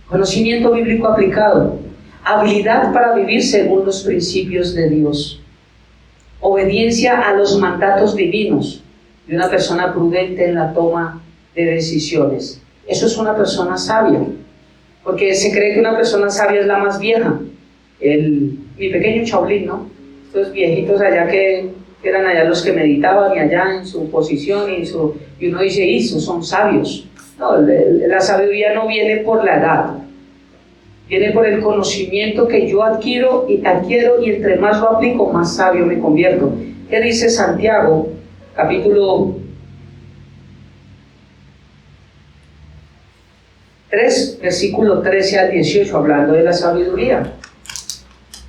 Conocimiento bíblico aplicado. Habilidad para vivir según los principios de Dios. Obediencia a los mandatos divinos de una persona prudente en la toma de decisiones. Eso es una persona sabia. Porque se cree que una persona sabia es la más vieja. Mi pequeño Chauvin, ¿no? Estos viejitos allá que eran allá los que meditaban y allá en su posición y uno dice, esos son sabios. No, la sabiduría no viene por la edad, viene por el conocimiento que yo adquiero y entre más lo aplico, más sabio me convierto. ¿Qué dice Santiago, capítulo 3, versículo 13 al 18, hablando de la sabiduría?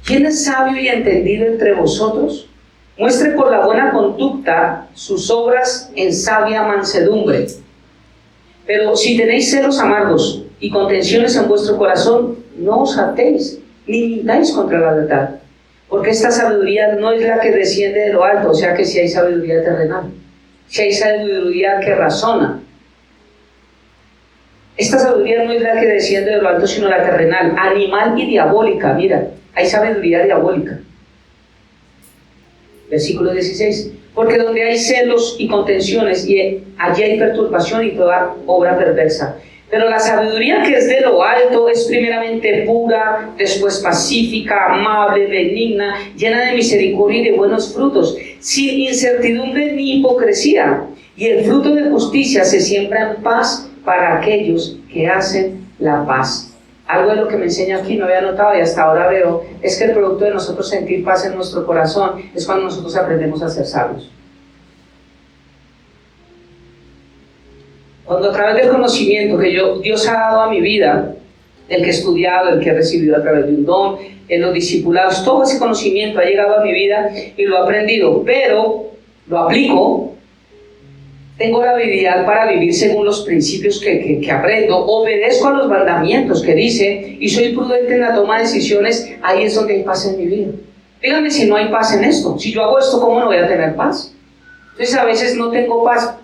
¿Quién es sabio y entendido entre vosotros? Muestre por la buena conducta sus obras en sabia mansedumbre. Pero si tenéis celos amargos y contenciones en vuestro corazón, no os hartéis, ni mintáis contra la verdad. Porque esta sabiduría no es la que desciende de lo alto, o sea que si hay sabiduría terrenal, si hay sabiduría que razona. Esta sabiduría no es la que desciende de lo alto, sino la terrenal, animal y diabólica. Mira, hay sabiduría diabólica. Versículo 16. Porque donde hay celos y contenciones, y allí hay perturbación y toda obra perversa. Pero la sabiduría que es de lo alto es primeramente pura, después pacífica, amable, benigna, llena de misericordia y de buenos frutos, sin incertidumbre ni hipocresía. Y el fruto de justicia se siembra en paz para aquellos que hacen la paz. Algo de lo que me enseña aquí, no había notado y hasta ahora veo, es que el producto de nosotros sentir paz en nuestro corazón es cuando nosotros aprendemos a ser sabios. Cuando a través del conocimiento que Dios ha dado a mi vida, el que he estudiado, el que he recibido a través de un don, en los discipulados, todo ese conocimiento ha llegado a mi vida y lo he aprendido, pero lo aplico. Tengo la habilidad para vivir según los principios que aprendo, obedezco a los mandamientos que dice y soy prudente en la toma de decisiones. Ahí es donde hay paz en mi vida. Díganme si no hay paz en esto. Si yo hago esto, ¿cómo no voy a tener paz? Entonces a veces no tengo paz.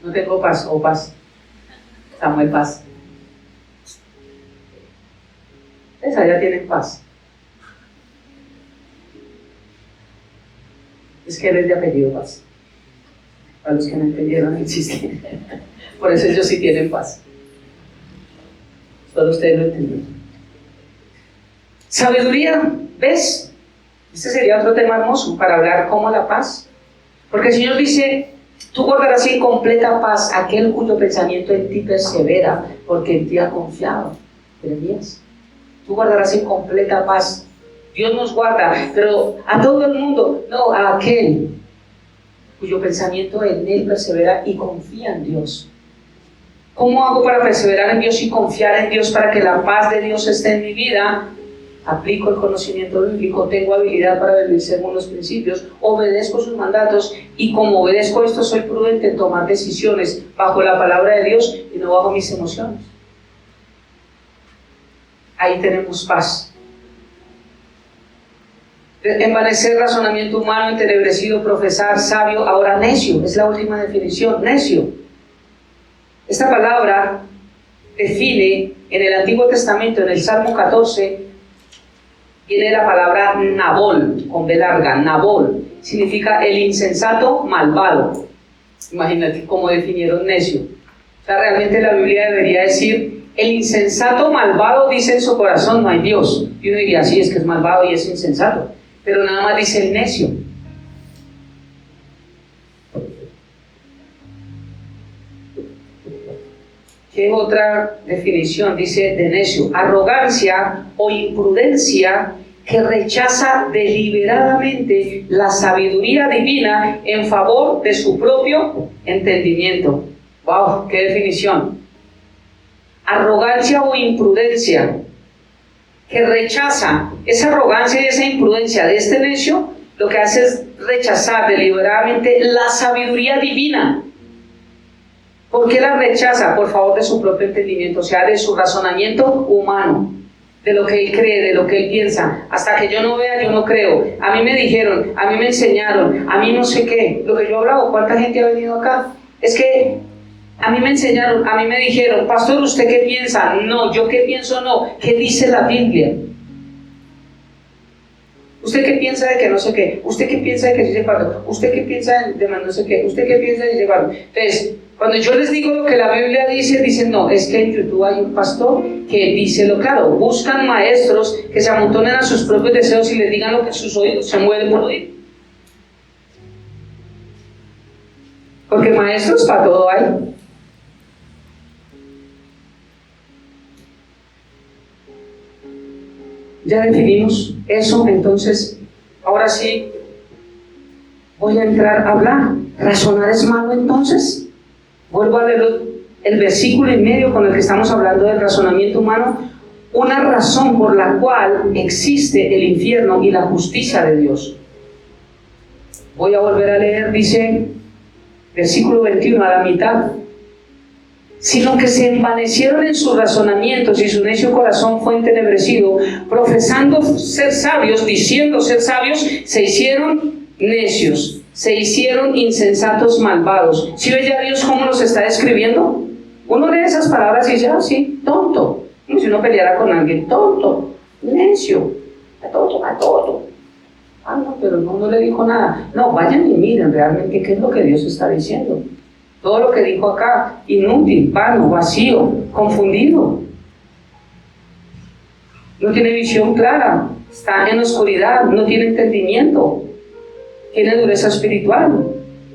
No tengo paz o paz. Samuel, paz. Esa ya tienen paz. Es que él es de apellido Paz. Para los que no entendieron el chiste. Por eso ellos sí tienen paz. Solo ustedes lo entendieron. Sabiduría, ¿ves? Este sería otro tema hermoso para hablar como la paz. Porque el Señor dice, tú guardarás en completa paz aquel cuyo pensamiento en ti persevera, porque en ti ha confiado. Jeremías. Tú guardarás en completa paz. Dios nos guarda, pero a todo el mundo, no, a aquel cuyo pensamiento en él persevera y confía en Dios. ¿Cómo hago para perseverar en Dios y confiar en Dios para que la paz de Dios esté en mi vida? Aplico el conocimiento bíblico, tengo habilidad para vivir según los principios, obedezco sus mandatos y como obedezco esto soy prudente en tomar decisiones bajo la palabra de Dios y no bajo mis emociones. Ahí tenemos paz. Envanecer razonamiento humano, entenebrecido, profesar, sabio, ahora necio, es la última definición, necio. Esta palabra define en el Antiguo Testamento, en el Salmo 14, viene la palabra Nabol, con B larga, Nabol, significa el insensato malvado. Imagínate cómo definieron necio. O sea, realmente la Biblia debería decir, el insensato malvado dice en su corazón, no hay Dios. Y uno diría, sí, es que es malvado y es insensato. Pero nada más dice el necio. ¿Qué otra definición dice de necio? Arrogancia o imprudencia que rechaza deliberadamente la sabiduría divina en favor de su propio entendimiento. ¡Wow! ¡Qué definición! Arrogancia o imprudencia que rechaza esa arrogancia y esa imprudencia de este necio, lo que hace es rechazar deliberadamente la sabiduría divina. ¿Por qué la rechaza? Por favor de su propio entendimiento, o sea, de su razonamiento humano, de lo que él cree, de lo que él piensa. Hasta que yo no vea, yo no creo. A mí me dijeron, a mí me enseñaron, a mí no sé qué. Lo que yo he hablado, ¿cuánta gente ha venido acá? Es que a mí me enseñaron, a mí me dijeron, pastor, ¿usted qué piensa? No, yo qué pienso no. ¿Qué dice la Biblia? ¿Usted qué piensa de que no sé qué? ¿Usted qué piensa de que sí se cuándo? ¿Usted qué piensa de más no sé qué? ¿Usted qué piensa de cuándo? Entonces, cuando yo les digo lo que la Biblia dice, dicen, no, es que en YouTube hay un pastor que dice lo claro. Buscan maestros que se amontonen a sus propios deseos y les digan lo que sus oídos se mueven por oír. Porque maestros para todo hay. Ya definimos eso, entonces, ahora sí, voy a entrar a hablar. ¿Razonar es malo entonces? Vuelvo a leer el versículo y medio con el que estamos hablando del razonamiento humano. Una razón por la cual existe el infierno y la justicia de Dios. Voy a volver a leer, dice, versículo 21, a la mitad. Sino que se envanecieron en sus razonamientos y su necio corazón fue entenebrecido, profesando ser sabios, diciendo ser sabios, se hicieron necios. se hicieron insensatos malvados. ¿Sí ve ya Dios cómo los está describiendo? Uno lee esas palabras y dice, ah, sí, tonto. Como si uno peleara con alguien, tonto, necio, tonto. Ah, no, pero no le dijo nada. No, vayan y miren realmente qué es lo que Dios está diciendo. Todo lo que dijo acá, inútil, vano, vacío, confundido. No tiene visión clara, está en oscuridad, no tiene entendimiento, tiene dureza espiritual,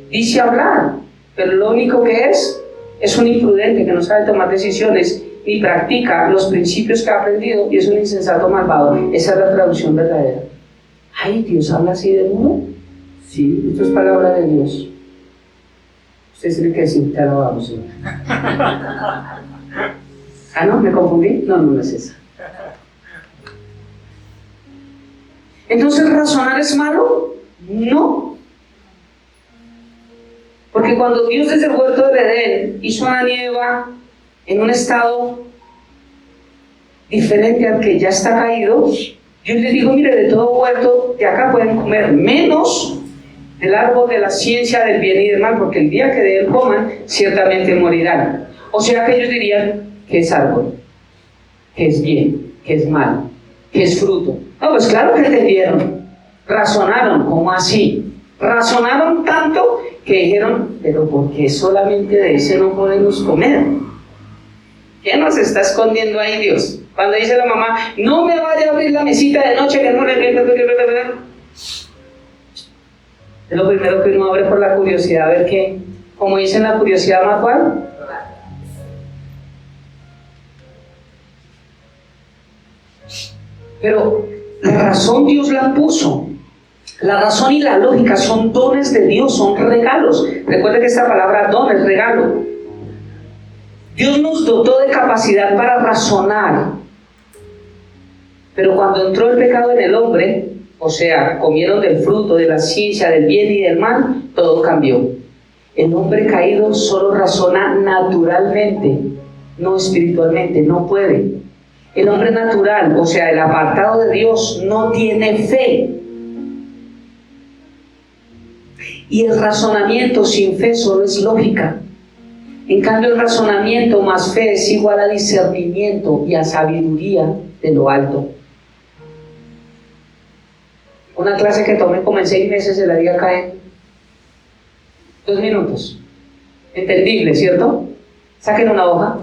dice hablar, pero lo único que es un imprudente que no sabe tomar decisiones ni practica los principios que ha aprendido y es un insensato malvado. Esa es la traducción verdadera. Ay, ¿Dios habla así de uno? Sí, esto es palabra de Dios. Ustedes tienen que decir, te alabamos, Señor. Ah, no, me confundí. No es esa. Entonces, ¿razonar es malo? No. Porque cuando Dios desde el huerto del Edén hizo a Adán y Eva en un estado diferente al que ya está caído, Dios les dijo, mire, de todo huerto de acá pueden comer, menos del árbol de la ciencia del bien y del mal, porque el día que de él coman, ciertamente morirán. O sea que ellos dirían, ¿qué es árbol? ¿Qué es bien? ¿Qué es mal? ¿Qué es fruto? No, pues claro que entendieron, razonaron, ¿cómo así? Razonaron tanto que dijeron, pero ¿por qué solamente de ese no podemos comer? ¿Qué nos está escondiendo ahí Dios? Cuando dice la mamá, no me vaya a abrir la mesita de noche, que no le... Es lo primero que uno abre por la curiosidad, a ver qué, como dicen, la curiosidad más cual. Pero la razón Dios la puso. La razón y la lógica son dones de Dios, son regalos. Recuerden que esta palabra don es regalo. Dios nos dotó de capacidad para razonar. Pero cuando entró el pecado en el hombre, o sea, comieron del fruto de la ciencia del bien y del mal, todo cambió. El hombre caído solo razona naturalmente, no espiritualmente, no puede. El hombre natural, o sea, el apartado de Dios, no tiene fe. Y el razonamiento sin fe solo es lógica. En cambio, el razonamiento más fe es igual a discernimiento y a sabiduría de lo alto. Una clase que tomé como en 6 meses se la di acá en 2 minutos. Entendible, ¿cierto? Saquen una hoja.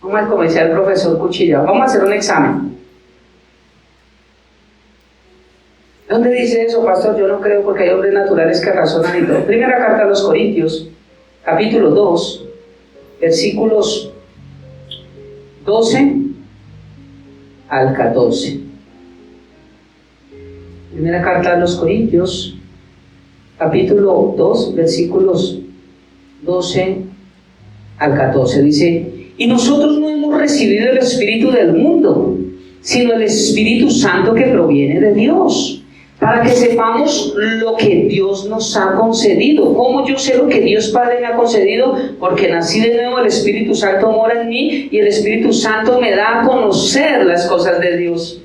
Vamos a comenzar el profesor Cuchilla. Vamos a hacer un examen. ¿Dónde dice eso, pastor? Yo no creo, porque hay hombres naturales que razonan y todo. Primera carta a los Corintios, capítulo 2, versículos 12 al 14. Primera carta a los Corintios, capítulo 2, versículos 12 al 14. Dice, y nosotros no hemos recibido el Espíritu del mundo, sino el Espíritu Santo que proviene de Dios, para que sepamos lo que Dios nos ha concedido. ¿Cómo yo sé lo que Dios Padre me ha concedido? Porque nací de nuevo, el Espíritu Santo mora en mí y el Espíritu Santo me da a conocer las cosas de Dios.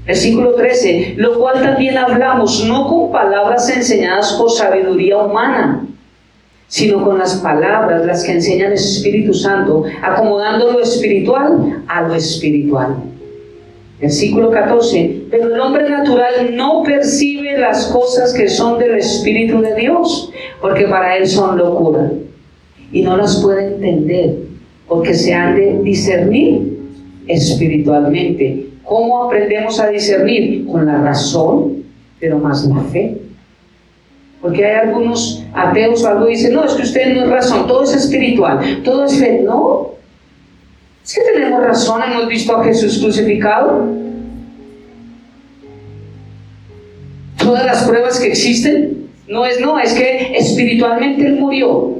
Versículo 13, lo cual también hablamos, no con palabras enseñadas por sabiduría humana, sino con las palabras, las que enseña el Espíritu Santo, acomodando lo espiritual a lo espiritual. Versículo 14, pero el hombre natural no percibe las cosas que son del Espíritu de Dios, porque para él son locura, y no las puede entender, porque se han de discernir espiritualmente. ¿Cómo aprendemos a discernir? Con la razón, pero más la fe. Porque hay algunos ateos o algo que dicen, no, es que usted no es razón, todo es espiritual, todo es fe. No, es que tenemos razón, hemos visto a Jesús crucificado. Todas las pruebas que existen, es que espiritualmente Él murió.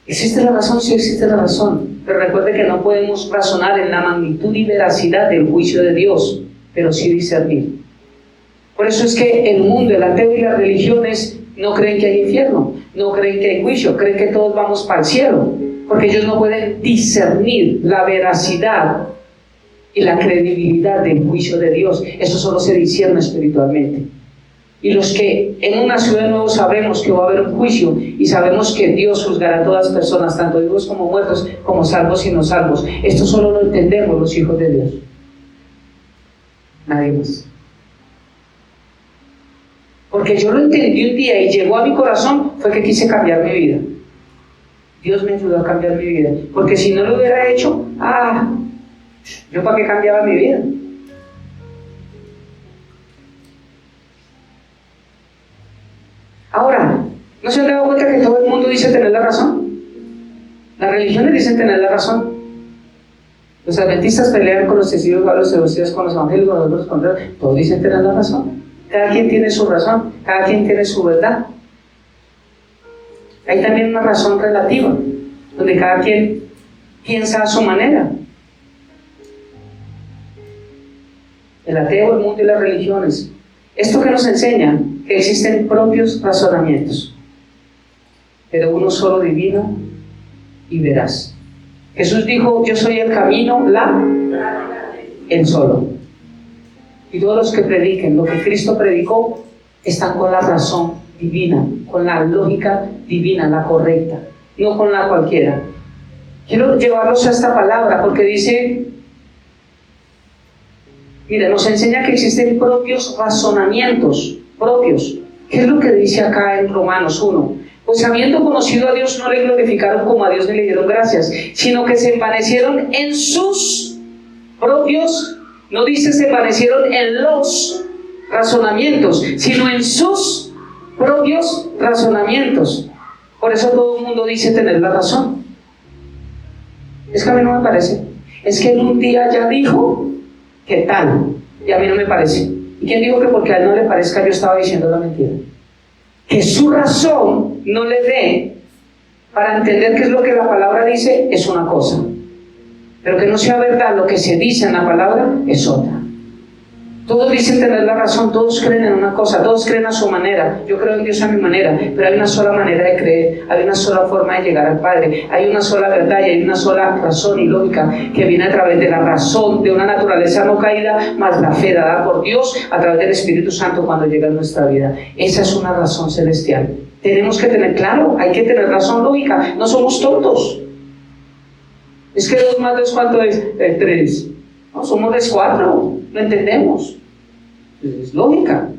¿Existe la razón? Sí, existe la razón. Pero recuerde que no podemos razonar en la magnitud y veracidad del juicio de Dios, pero sí discernir. Por eso es que el mundo, el ateo y las religiones no creen que hay infierno, no creen que hay juicio, creen que todos vamos para el cielo, porque ellos no pueden discernir la veracidad y la credibilidad del juicio de Dios. Eso solo se discierne espiritualmente. Y los que en una ciudad de nuevo sabemos que va a haber un juicio y sabemos que Dios juzgará a todas las personas, tanto vivos como muertos, como salvos y no salvos. Esto solo lo entendemos los hijos de Dios. Nadie más. Porque yo lo entendí un día y llegó a mi corazón, fue que quise cambiar mi vida. Dios me ayudó a cambiar mi vida. Porque si no lo hubiera hecho, ¿yo para qué cambiaba mi vida? Ahora, ¿no se han dado cuenta que todo el mundo dice tener la razón? Las religiones dicen tener la razón. Los adventistas pelean con los testigos de Jehová, los seducidos con los evangélicos, los otros contrarios. Todos dicen tener la razón. Cada quien tiene su razón, cada quien tiene su verdad. Hay también una razón relativa, donde cada quien piensa a su manera. El ateo, el mundo y las religiones. Esto que nos enseña que existen propios razonamientos, pero uno solo divino y veraz. Jesús dijo: yo soy el camino, el solo. Y todos los que prediquen lo que Cristo predicó están con la razón divina, con la lógica divina, la correcta, no con la cualquiera. Quiero llevarlos a esta palabra porque dice, mira, nos enseña que existen propios razonamientos, propios. ¿Qué es lo que dice acá en Romanos 1? Pues habiendo conocido a Dios, no le glorificaron como a Dios ni le dieron gracias, sino que se envanecieron en sus propios, no dice se envanecieron en los razonamientos, sino en sus propios razonamientos. Por eso todo el mundo dice tener la razón. Es que a mí no me parece. Es que en un día ya dijo que tal, y a mí no me parece. ¿Y quién dijo que porque a él no le parezca yo estaba diciendo la mentira? Que su razón no le dé para entender qué es lo que la palabra dice es una cosa, pero que no sea verdad lo que se dice en la palabra es otra. Todos dicen tener la razón, todos creen en una cosa, todos creen a su manera. Yo creo en Dios a mi manera, pero hay una sola manera de creer, hay una sola forma de llegar al Padre, hay una sola verdad y hay una sola razón y lógica que viene a través de la razón de una naturaleza no caída, más la fe dada por Dios a través del Espíritu Santo cuando llega a nuestra vida. Esa es una razón celestial. Tenemos que tener claro, hay que tener razón lógica, no somos tontos. Es que 2 más 2, ¿cuánto es? 3. No, somos 4, lo entendemos. Es lógica.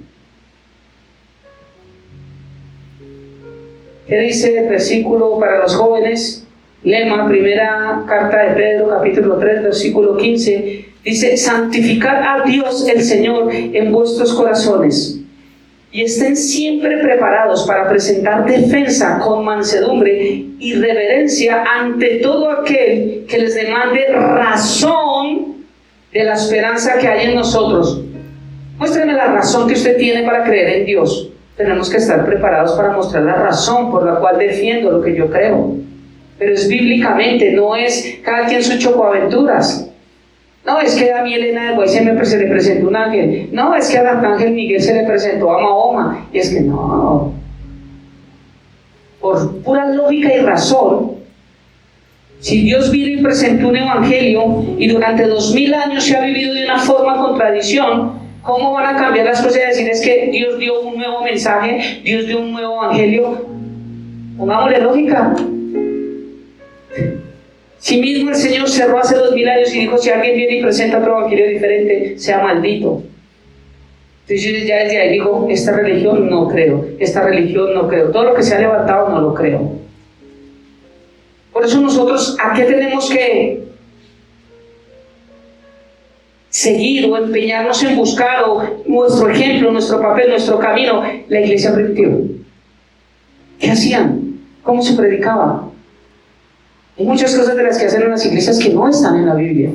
¿Qué dice el versículo para los jóvenes? Lema, primera carta de Pedro, capítulo 3, versículo 15. Dice: santificad a Dios el Señor en vuestros corazones y estén siempre preparados para presentar defensa con mansedumbre y reverencia ante todo aquel que les demande razón de la esperanza que hay en nosotros. Muéstreme la razón que usted tiene para creer en Dios. Tenemos que estar preparados para mostrar la razón por la cual defiendo lo que yo creo. Pero es bíblicamente, no es cada quien sus chocoaventuras. No, es que a mi Elena de Guay se le presentó un ángel. No, es que al arcángel Miguel se le presentó a Mahoma. Y es que no. Por pura lógica y razón, si Dios vino y presentó un evangelio y durante 2000 años se ha vivido de una forma con tradición, ¿cómo van a cambiar las cosas y decir es que Dios dio un nuevo mensaje, Dios dio un nuevo evangelio? Pongámosle lógica. Si mismo el Señor cerró hace 2000 años y dijo: si alguien viene y presenta otro evangelio diferente, sea maldito. Entonces ya desde ahí digo: esta religión no creo, esta religión no creo, todo lo que se ha levantado no lo creo. Por eso nosotros, ¿a qué tenemos que seguir o empeñarnos en buscar nuestro ejemplo, nuestro papel, nuestro camino? La iglesia primitiva. ¿Qué hacían? ¿Cómo se predicaba? Hay muchas cosas de las que hacen en las iglesias que no están en la Biblia,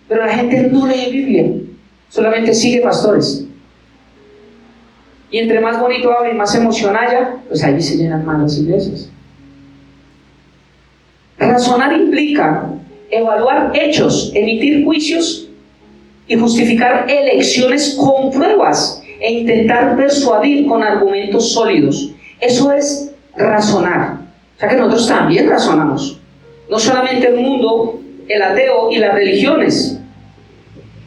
pero la gente no lee Biblia, solamente sigue pastores. Y entre más bonito habla y más emoción haya, pues allí se llenan más las iglesias. Razonar implica evaluar hechos, emitir juicios y justificar elecciones con pruebas e intentar persuadir con argumentos sólidos. Eso es razonar. O sea que nosotros también razonamos. No solamente el mundo, el ateo y las religiones.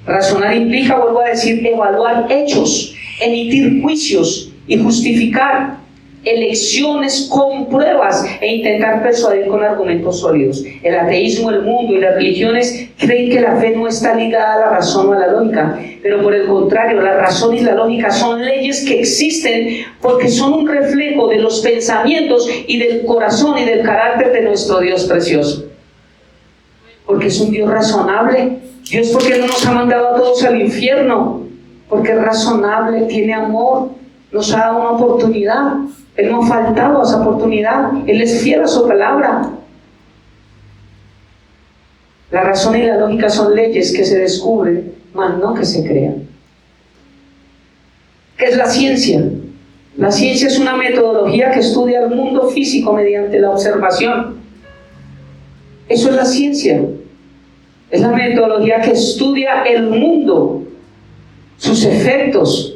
Razonar implica, vuelvo a decir, evaluar hechos, emitir juicios y justificar elecciones con pruebas e intentar persuadir con argumentos sólidos. El ateísmo, el mundo y las religiones creen que la fe no está ligada a la razón o a la lógica, pero por el contrario, la razón y la lógica son leyes que existen porque son un reflejo de los pensamientos y del corazón y del carácter de nuestro Dios precioso. Porque es un Dios razonable. Dios, ¿por qué no nos ha mandado a todos al infierno? Porque es razonable, tiene amor, nos ha dado una oportunidad. Él no ha faltado a esa oportunidad. Él es fiel a su palabra. La razón y la lógica son leyes que se descubren, mas no que se crean. ¿Qué es la ciencia? La ciencia es una metodología que estudia el mundo físico mediante la observación. Eso es la ciencia. Es la metodología que estudia el mundo, sus efectos,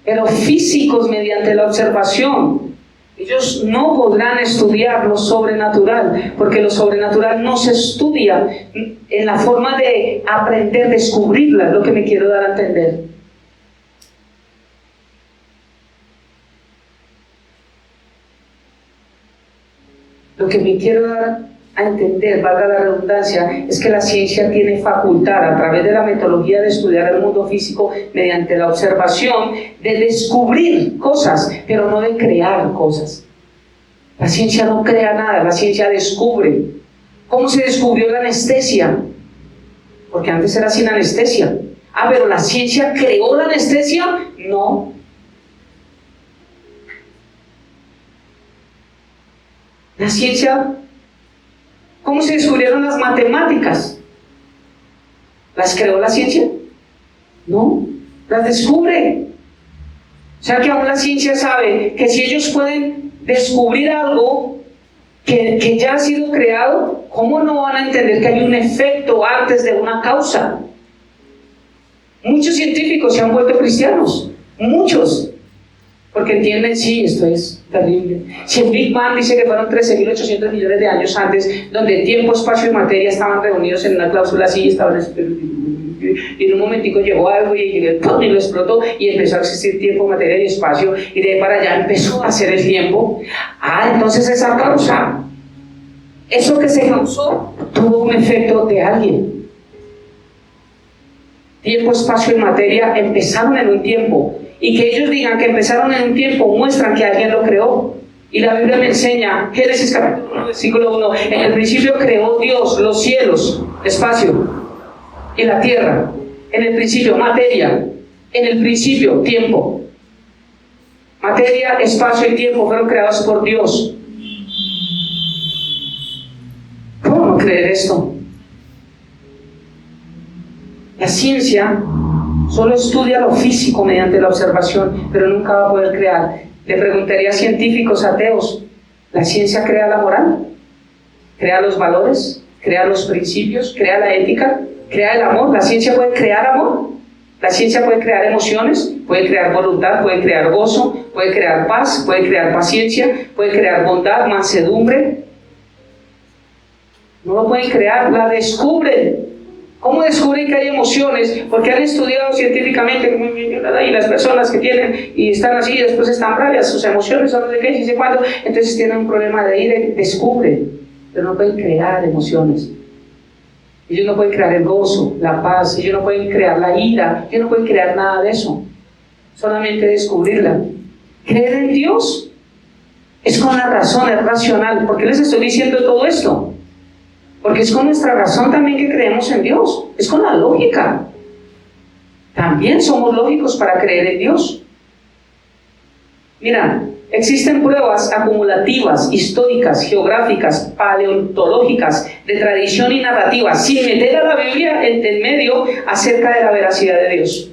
pero físicos mediante la observación. Ellos no podrán estudiar lo sobrenatural, porque lo sobrenatural no se estudia en la forma de aprender, descubrirla, es lo que me quiero dar a entender. Lo que me quiero dar a entender, valga la redundancia, es que la ciencia tiene facultad, a través de la metodología de estudiar el mundo físico, mediante la observación, de descubrir cosas, pero no de crear cosas. La ciencia no crea nada, la ciencia descubre. ¿Cómo se descubrió la anestesia? Porque antes era sin anestesia. Ah, pero ¿la ciencia creó la anestesia? No. La ciencia... ¿Cómo se descubrieron las matemáticas? ¿Las creó la ciencia? No, las descubre. O sea que aún la ciencia sabe que si ellos pueden descubrir algo que ya ha sido creado, ¿cómo no van a entender que hay un efecto antes de una causa? Muchos científicos se han vuelto cristianos, muchos, porque entienden, sí, esto es terrible. Si el Big Bang dice que fueron 13.800 millones de años antes, donde tiempo, espacio y materia estaban reunidos en una cláusula así, y en un momentico llegó algo y lo explotó y empezó a existir tiempo, materia y espacio, y de ahí para allá empezó a ser el tiempo. Ah, entonces esa causa, eso que se causó, tuvo un efecto de alguien. Tiempo, espacio y materia empezaron en un tiempo. Y que ellos digan que empezaron en un tiempo muestran que alguien lo creó. Y la Biblia me enseña, Génesis capítulo 1, versículo 1, en el principio creó Dios los cielos, espacio, y la tierra. En el principio, materia. En el principio, tiempo. Materia, espacio y tiempo fueron creados por Dios. ¿Cómo no creer esto? La ciencia solo estudia lo físico mediante la observación, pero nunca va a poder crear. Le preguntaría a científicos ateos, ¿la ciencia crea la moral? ¿Crea los valores? ¿Crea los principios? ¿Crea la ética? ¿Crea el amor? ¿La ciencia puede crear amor? ¿La ciencia puede crear emociones? ¿Puede crear voluntad? ¿Puede crear gozo? ¿Puede crear paz? ¿Puede crear paciencia? ¿Puede crear bondad, mansedumbre? No lo pueden crear, la descubren. ¿Cómo descubren que hay emociones? Porque han estudiado científicamente y las personas que tienen y están así y después están bravias, sus emociones son de qué, y sé cuándo, entonces tienen un problema de ira, descubren, pero no pueden crear emociones. Ellos no pueden crear el gozo, la paz, ellos no pueden crear la ira, ellos no pueden crear nada de eso, solamente descubrirla. Creer en Dios es con la razón, es racional. ¿Por qué les estoy diciendo todo esto? Porque es con nuestra razón también que creemos en Dios, es con la lógica. También somos lógicos para creer en Dios. Mira, existen pruebas acumulativas, históricas, geográficas, paleontológicas, de tradición y narrativa, sin meter a la Biblia en medio acerca de la veracidad de Dios.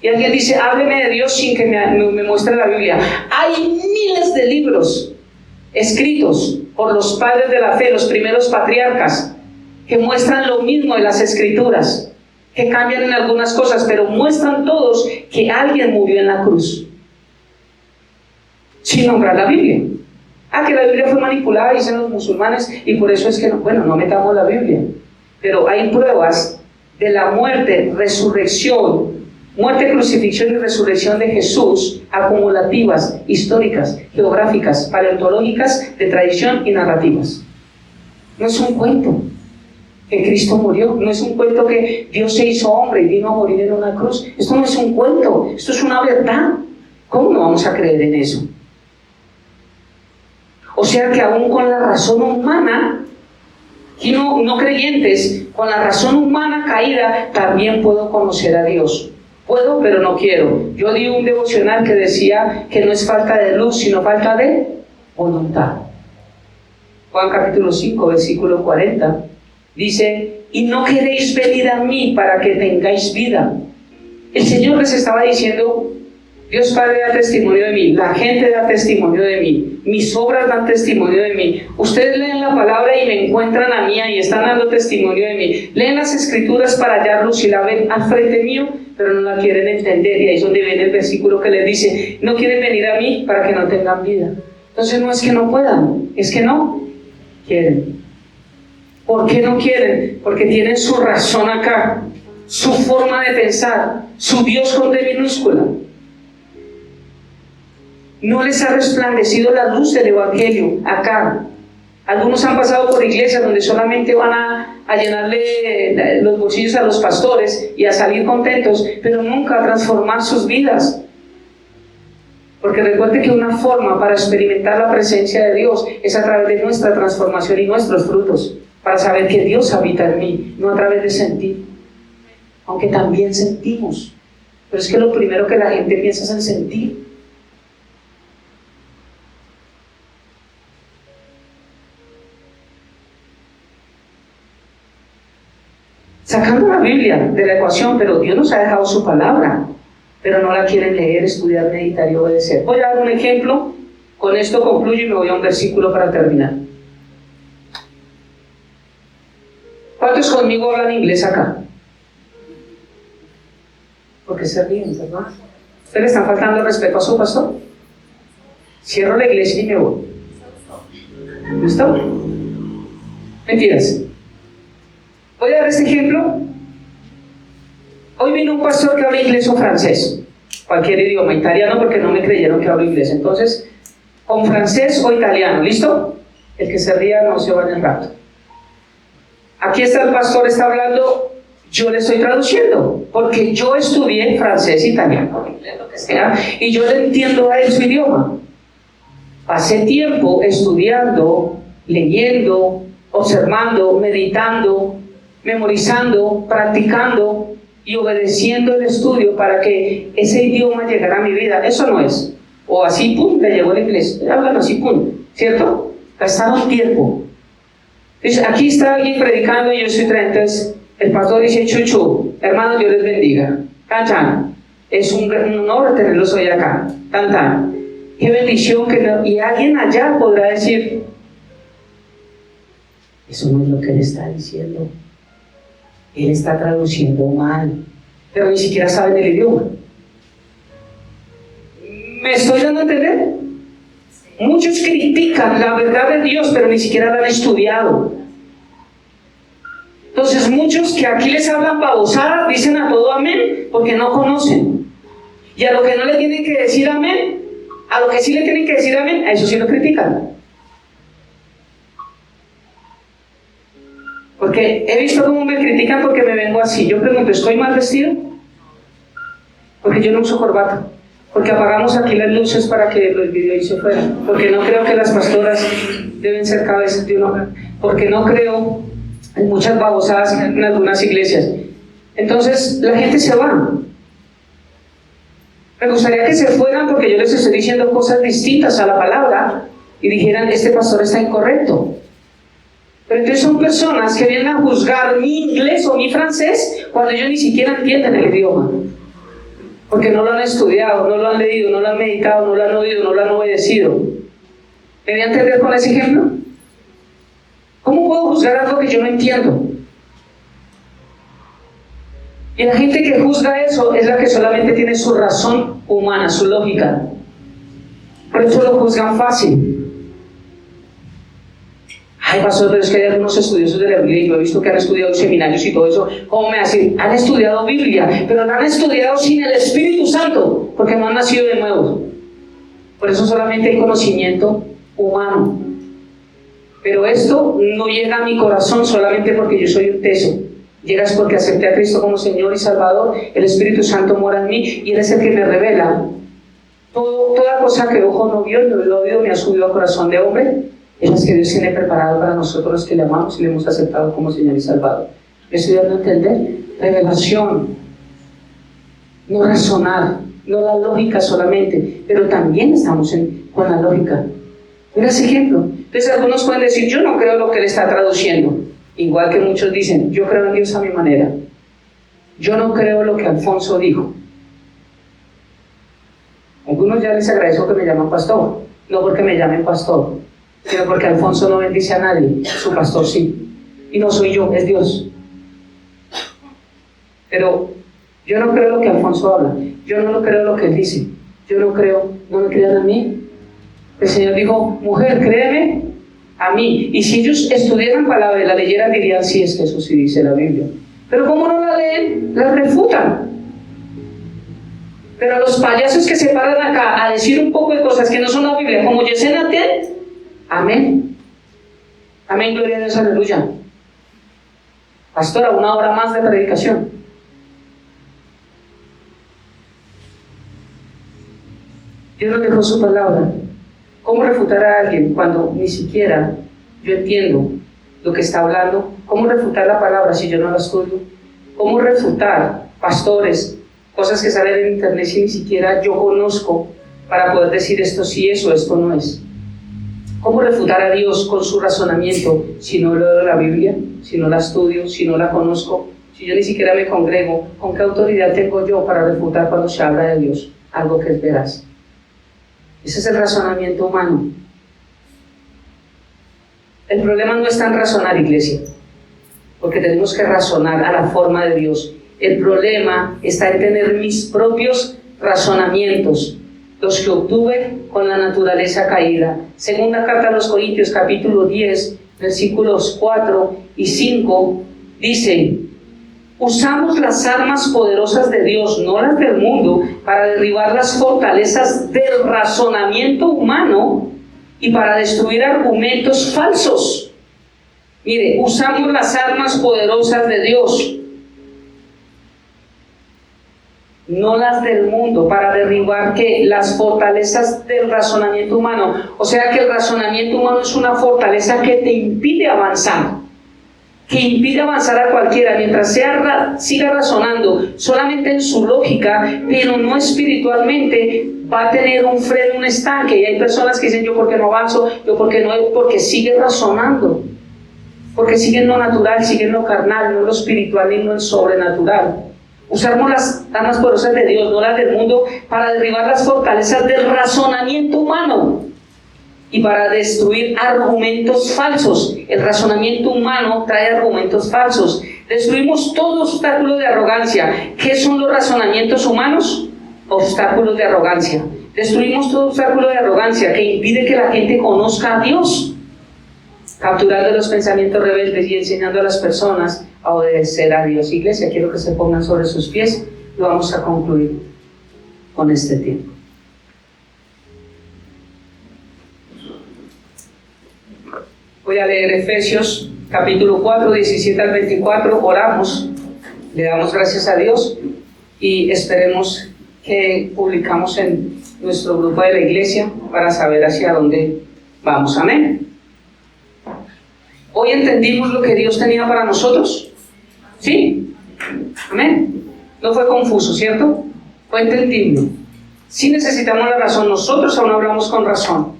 Y alguien dice, hábleme de Dios sin que me muestre la Biblia. Hay miles de libros escritos por los padres de la fe, los primeros patriarcas, que muestran lo mismo de las escrituras, que cambian en algunas cosas, pero muestran todos que alguien murió en la cruz, sin nombrar la Biblia. Ah, que la Biblia fue manipulada, dicen los musulmanes, y por eso es que no metamos la Biblia. Pero hay pruebas de la muerte, crucifixión y resurrección de Jesús, acumulativas, históricas, geográficas, paleontológicas, de tradición y narrativas. No es un cuento que Cristo murió, no es un cuento que Dios se hizo hombre y vino a morir en una cruz. Esto no es un cuento, esto es una verdad. ¿Cómo no vamos a creer en eso? O sea que aún con la razón humana, y no creyentes, con la razón humana caída, también puedo conocer a Dios. Puedo, pero no quiero. Yo di un devocional que decía que no es falta de luz, sino falta de voluntad. Juan capítulo 5, versículo 40, dice: y no queréis venir a mí para que tengáis vida. El Señor les estaba diciendo: Dios Padre da testimonio de mí, la gente da testimonio de mí, mis obras dan testimonio de mí. Ustedes leen la palabra y me encuentran a mí y están dando testimonio de mí. Leen las escrituras para hallarlos y la ven al frente mío, pero no la quieren entender. Y ahí es donde viene el versículo que les dice: no quieren venir a mí para que no tengan vida. Entonces no es que no puedan, es que no quieren. ¿Por qué no quieren? Porque tienen su razón acá, su forma de pensar, su Dios con D minúscula. No les ha resplandecido la luz del Evangelio acá. Algunos han pasado por iglesias donde solamente van a llenarle los bolsillos a los pastores y a salir contentos, pero nunca a transformar sus vidas. Porque recuerde que una forma para experimentar la presencia de Dios es a través de nuestra transformación y nuestros frutos, para saber que Dios habita en mí, no a través de sentir. Aunque también sentimos, pero es que lo primero que la gente piensa es en sentir. Sacando la Biblia de la ecuación, pero Dios nos ha dejado su palabra, pero no la quieren leer, estudiar, meditar y obedecer. Voy a dar un ejemplo, con esto concluyo y me voy a un versículo para terminar. ¿Cuántos conmigo hablan inglés acá? Porque se ríen, ¿verdad? ¿Ustedes le están faltando el respeto a su pastor? Cierro la iglesia y me voy. ¿Listo? Mentiras. Voy a dar este ejemplo. Hoy vino un pastor que habla inglés o francés, cualquier idioma, italiano, porque no me creyeron que hablo inglés. Entonces, con francés o italiano, ¿listo? El que se ría no se va en el rato. Aquí está el pastor, está hablando, yo le estoy traduciendo, porque yo estudié francés, italiano, inglés, lo que sea, y yo le entiendo a él su idioma. Pasé tiempo estudiando, leyendo, observando, meditando, memorizando, practicando y obedeciendo el estudio para que ese idioma llegara a mi vida. Eso no es, o así, pum, le llegó el inglés, hablan así, pum, ¿cierto? Gastaron tiempo. Entonces, aquí está alguien predicando y yo estoy trayendo. Entonces, el pastor dice: Chuchu, hermano, Dios les bendiga. Can, es un honor tenerlos hoy acá. Tan. Qué bendición que no. Y alguien allá podrá decir: eso no es lo que él está diciendo. Él está traduciendo mal, pero ni siquiera saben el idioma. ¿Me estoy dando a entender? Muchos critican la verdad de Dios, pero ni siquiera la han estudiado. Entonces muchos que aquí les hablan babosadas dicen a todo amén porque no conocen. Y a lo que no le tienen que decir amén, a lo que sí le tienen que decir amén, a eso sí lo critican. Porque he visto cómo me critican porque me vengo así. Yo pregunto: ¿estoy mal vestido? Porque yo no uso corbata. Porque apagamos aquí las luces para que los videos se fueran. Porque no creo que las pastoras deben ser cabezas de un hogar. Porque no creo en muchas babosadas en algunas iglesias. Entonces la gente se va. Me gustaría que se fueran porque yo les estoy diciendo cosas distintas a la palabra y dijeran: este pastor está incorrecto. Pero entonces son personas que vienen a juzgar mi inglés o mi francés cuando ellos ni siquiera entienden el idioma. Porque no lo han estudiado, no lo han leído, no lo han meditado, no lo han oído, no lo han obedecido. ¿Me voy a entender con ese ejemplo? ¿Cómo puedo juzgar algo que yo no entiendo? Y la gente que juzga eso es la que solamente tiene su razón humana, su lógica. Por eso lo juzgan fácil. Ay, pastor, pero es que hay algunos estudiosos de la Biblia, y yo he visto que han estudiado seminarios y todo eso. ¿Cómo me hacen? Han estudiado Biblia, pero la han estudiado sin el Espíritu Santo, porque no han nacido de nuevo. Por eso solamente hay conocimiento humano. Pero esto no llega a mi corazón solamente porque yo soy un teso. Llegas porque acepté a Cristo como Señor y Salvador. El Espíritu Santo mora en mí y Él es el que me revela. Toda cosa que ojo no vio, ni oído oído, me ha subido al corazón de hombre, es las que Dios tiene preparado para nosotros los que le amamos y le hemos aceptado como Señor y Salvador. ¿Me estoy dando a entender? Revelación. No razonar, no la lógica solamente, pero también estamos con la lógica. Mira ese ejemplo. Entonces algunos pueden decir, yo no creo lo que él está traduciendo. Igual que muchos dicen, yo creo en Dios a mi manera. Yo no creo lo que Alfonso dijo. Algunos ya les agradezco que me llaman pastor, no porque me llamen pastor, sino porque Alfonso no bendice a nadie, su pastor sí. Y no soy yo, es Dios. Pero yo no creo lo que Alfonso habla, yo no creo lo que él dice, yo no me crean a mí. El Señor dijo, mujer, créeme a mí. Y si ellos estudiaran palabra y la leyeran, dirían, sí, es que eso sí dice la Biblia. Pero como no la leen, la refutan. Pero los payasos que se paran acá a decir un poco de cosas que no son la Biblia, como Yesenia Ten, amén. Amén, gloria a Dios, aleluya. Pastora, 1 hora más de predicación. Dios nos dejó su palabra. ¿Cómo refutar a alguien cuando ni siquiera yo entiendo lo que está hablando? ¿Cómo refutar la palabra si yo no la estudio? ¿Cómo refutar pastores, cosas que salen en internet si ni siquiera yo conozco para poder decir esto sí es o esto no es? ¿Cómo refutar a Dios con su razonamiento si no leo la Biblia, si no la estudio, si no la conozco, si yo ni siquiera me congrego? ¿Con qué autoridad tengo yo para refutar cuando se habla de Dios algo que es veraz? Ese es el razonamiento humano. El problema no está en razonar, iglesia, porque tenemos que razonar a la forma de Dios. El problema está en tener mis propios razonamientos, los que obtuve con la naturaleza caída. Segunda carta a los Corintios, capítulo 10, versículos 4 y 5, dice: usamos las armas poderosas de Dios, no las del mundo, para derribar las fortalezas del razonamiento humano y para destruir argumentos falsos. Mire, usamos las armas poderosas de Dios, no las del mundo, para derribar ¿qué? Las fortalezas del razonamiento humano. O sea que el razonamiento humano es una fortaleza que te impide avanzar, que impide avanzar a cualquiera, mientras siga razonando solamente en su lógica, pero no espiritualmente, va a tener un freno, un estanque. Y hay personas que dicen, yo por qué no avanzo, yo por qué no, porque sigue razonando, porque sigue en lo natural, sigue en lo carnal, no en lo espiritual ni en lo sobrenatural. Usamos las armas poderosas de Dios, no las del mundo, para derribar las fortalezas del razonamiento humano y para destruir argumentos falsos. El razonamiento humano trae argumentos falsos. Destruimos todo obstáculo de arrogancia. ¿Qué son los razonamientos humanos? Obstáculos de arrogancia. Destruimos todo obstáculo de arrogancia que impide que la gente conozca a Dios, capturando los pensamientos rebeldes y enseñando a las personas a obedecer a Dios. Iglesia, quiero que se pongan sobre sus pies y vamos a concluir con este tiempo. Voy a leer Efesios capítulo 4, 17 al 24. Oramos, le damos gracias a Dios y esperemos que publicamos en nuestro grupo de la iglesia para saber hacia dónde vamos. Amén. ¿Hoy entendimos lo que Dios tenía para nosotros? ¿Sí? Amén. No fue confuso, ¿cierto? Fue entendible. Sí necesitamos la razón. Nosotros aún hablamos con razón,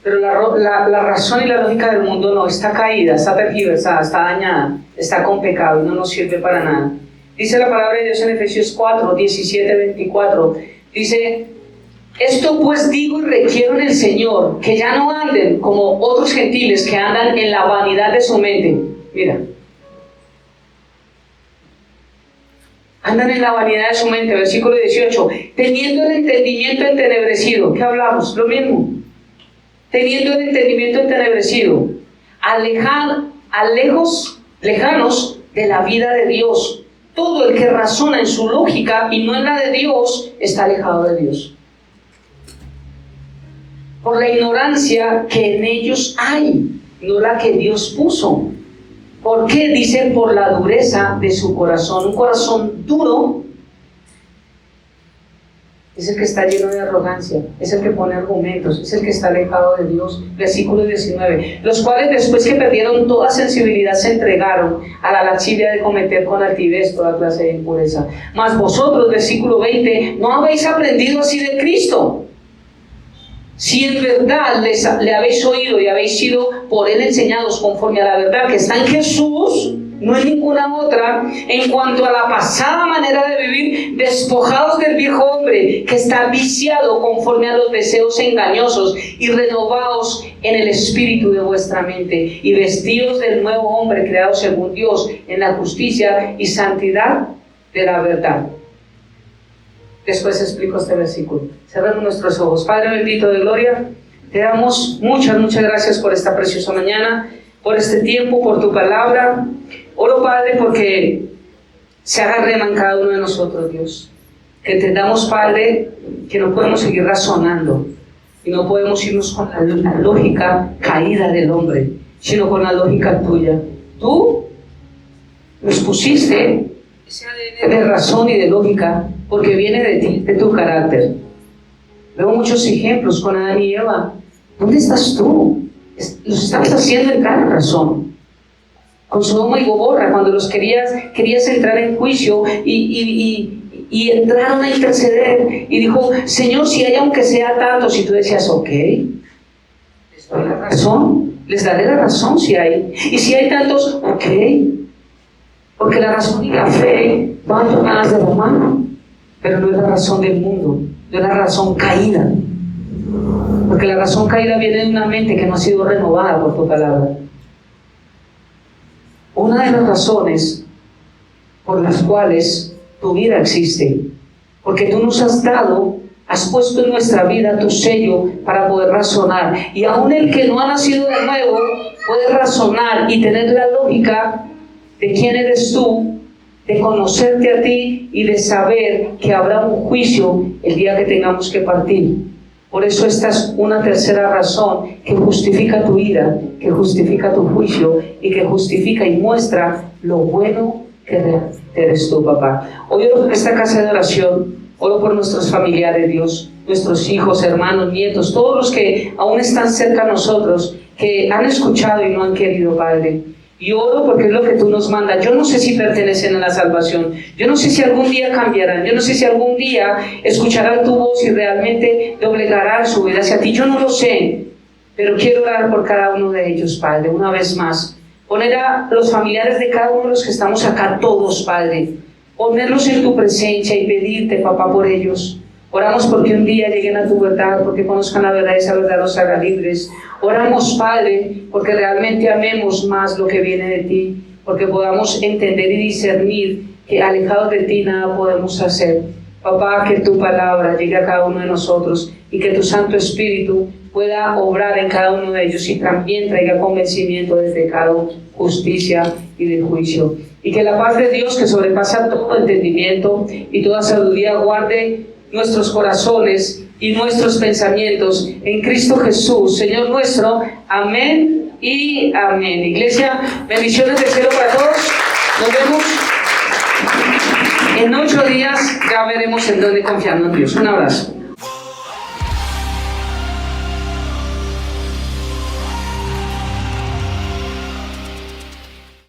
pero la razón y la lógica del mundo no. Está caída, está tergiversada, está dañada, está con pecado y no nos sirve para nada. Dice la palabra de Dios en Efesios 4, 17, 24. Dice: esto pues digo y requiero en el Señor, que ya no anden como otros gentiles que andan en la vanidad de su mente. Mira, andan en la vanidad de su mente. Versículo 18: teniendo el entendimiento entenebrecido. ¿Qué hablamos? Lo mismo. Teniendo el entendimiento entenebrecido, lejanos de la vida de Dios. Todo el que razona en su lógica y no en la de Dios está alejado de Dios. Por la ignorancia que en ellos hay, no la que Dios puso. ¿Por qué? Dice, por la dureza de su corazón. Un corazón duro es el que está lleno de arrogancia, es el que pone argumentos, es el que está alejado de Dios. Versículo 19. Los cuales después que perdieron toda sensibilidad se entregaron a la lascivia de cometer con altivez toda clase de impureza. Mas vosotros, versículo 20, no habéis aprendido así de Cristo. Si en verdad le habéis oído y habéis sido por él enseñados conforme a la verdad que está en Jesús, no en ninguna otra, en cuanto a la pasada manera de vivir, despojados del viejo hombre que está viciado conforme a los deseos engañosos y renovados en el espíritu de vuestra mente y vestidos del nuevo hombre creado según Dios en la justicia y santidad de la verdad. Después explico este versículo. Cerramos nuestros ojos. Padre bendito de gloria, te damos muchas gracias por esta preciosa mañana, por este tiempo, por tu palabra. Oro, Padre, porque se haga rema en cada uno de nosotros, Dios. Que entendamos, Padre, que no podemos seguir razonando y no podemos irnos con la lógica caída del hombre, sino con la lógica tuya. Tú nos pusiste ese ADN de razón y de lógica porque viene de ti, de tu carácter. Veo muchos ejemplos con Adán y Eva. ¿Dónde estás tú? Los estabas haciendo entrar en razón. Con Sodoma y Gomorra, cuando los querías entrar en juicio y entraron a interceder y dijo, Señor, si hay aunque sea tantos, y tú decías, ok, les doy la razón, les daré la razón si hay, y si hay tantos, ok, porque la razón y la fe van tomadas de la mano, pero no es la razón del mundo, no es la razón caída, porque la razón caída viene de una mente que no ha sido renovada por tu palabra. Una de las razones por las cuales tu vida existe, porque tú nos has dado, has puesto en nuestra vida tu sello para poder razonar, y aún el que no ha nacido de nuevo puede razonar y tener la lógica de quién eres tú, de conocerte a ti y de saber que habrá un juicio el día que tengamos que partir. Por eso esta es una tercera razón que justifica tu ira, que justifica tu juicio y que justifica y muestra lo bueno que eres tú, papá. Hoy oro por esta casa de oración, oro por nuestros familiares, Dios, nuestros hijos, hermanos, nietos, todos los que aún están cerca a nosotros, que han escuchado y no han querido, Padre. Y oro porque es lo que tú nos mandas. Yo no sé si pertenecen a la salvación. Yo no sé si algún día cambiarán. Yo no sé si algún día escucharán tu voz y realmente doblegarán su vida hacia ti. Yo no lo sé. Pero quiero orar por cada uno de ellos, Padre, una vez más. Poner a los familiares de cada uno de los que estamos acá, todos, Padre. Ponerlos en tu presencia y pedirte, papá, por ellos. Oramos porque un día lleguen a tu verdad, porque conozcan la verdad y esa verdad los haga libres. Oramos, Padre, porque realmente amemos más lo que viene de ti, porque podamos entender y discernir que alejados de ti nada podemos hacer. Papá, que tu palabra llegue a cada uno de nosotros y que tu Santo Espíritu pueda obrar en cada uno de ellos y también traiga convencimiento de pecado, justicia y de juicio. Y que la paz de Dios, que sobrepasa todo entendimiento y toda sabiduría, guarde nuestros corazones y nuestros pensamientos en Cristo Jesús, Señor nuestro. Amén y amén. Iglesia, bendiciones del cielo para todos. Nos vemos en 8 días. Ya veremos en dónde confiando en Dios. Un abrazo.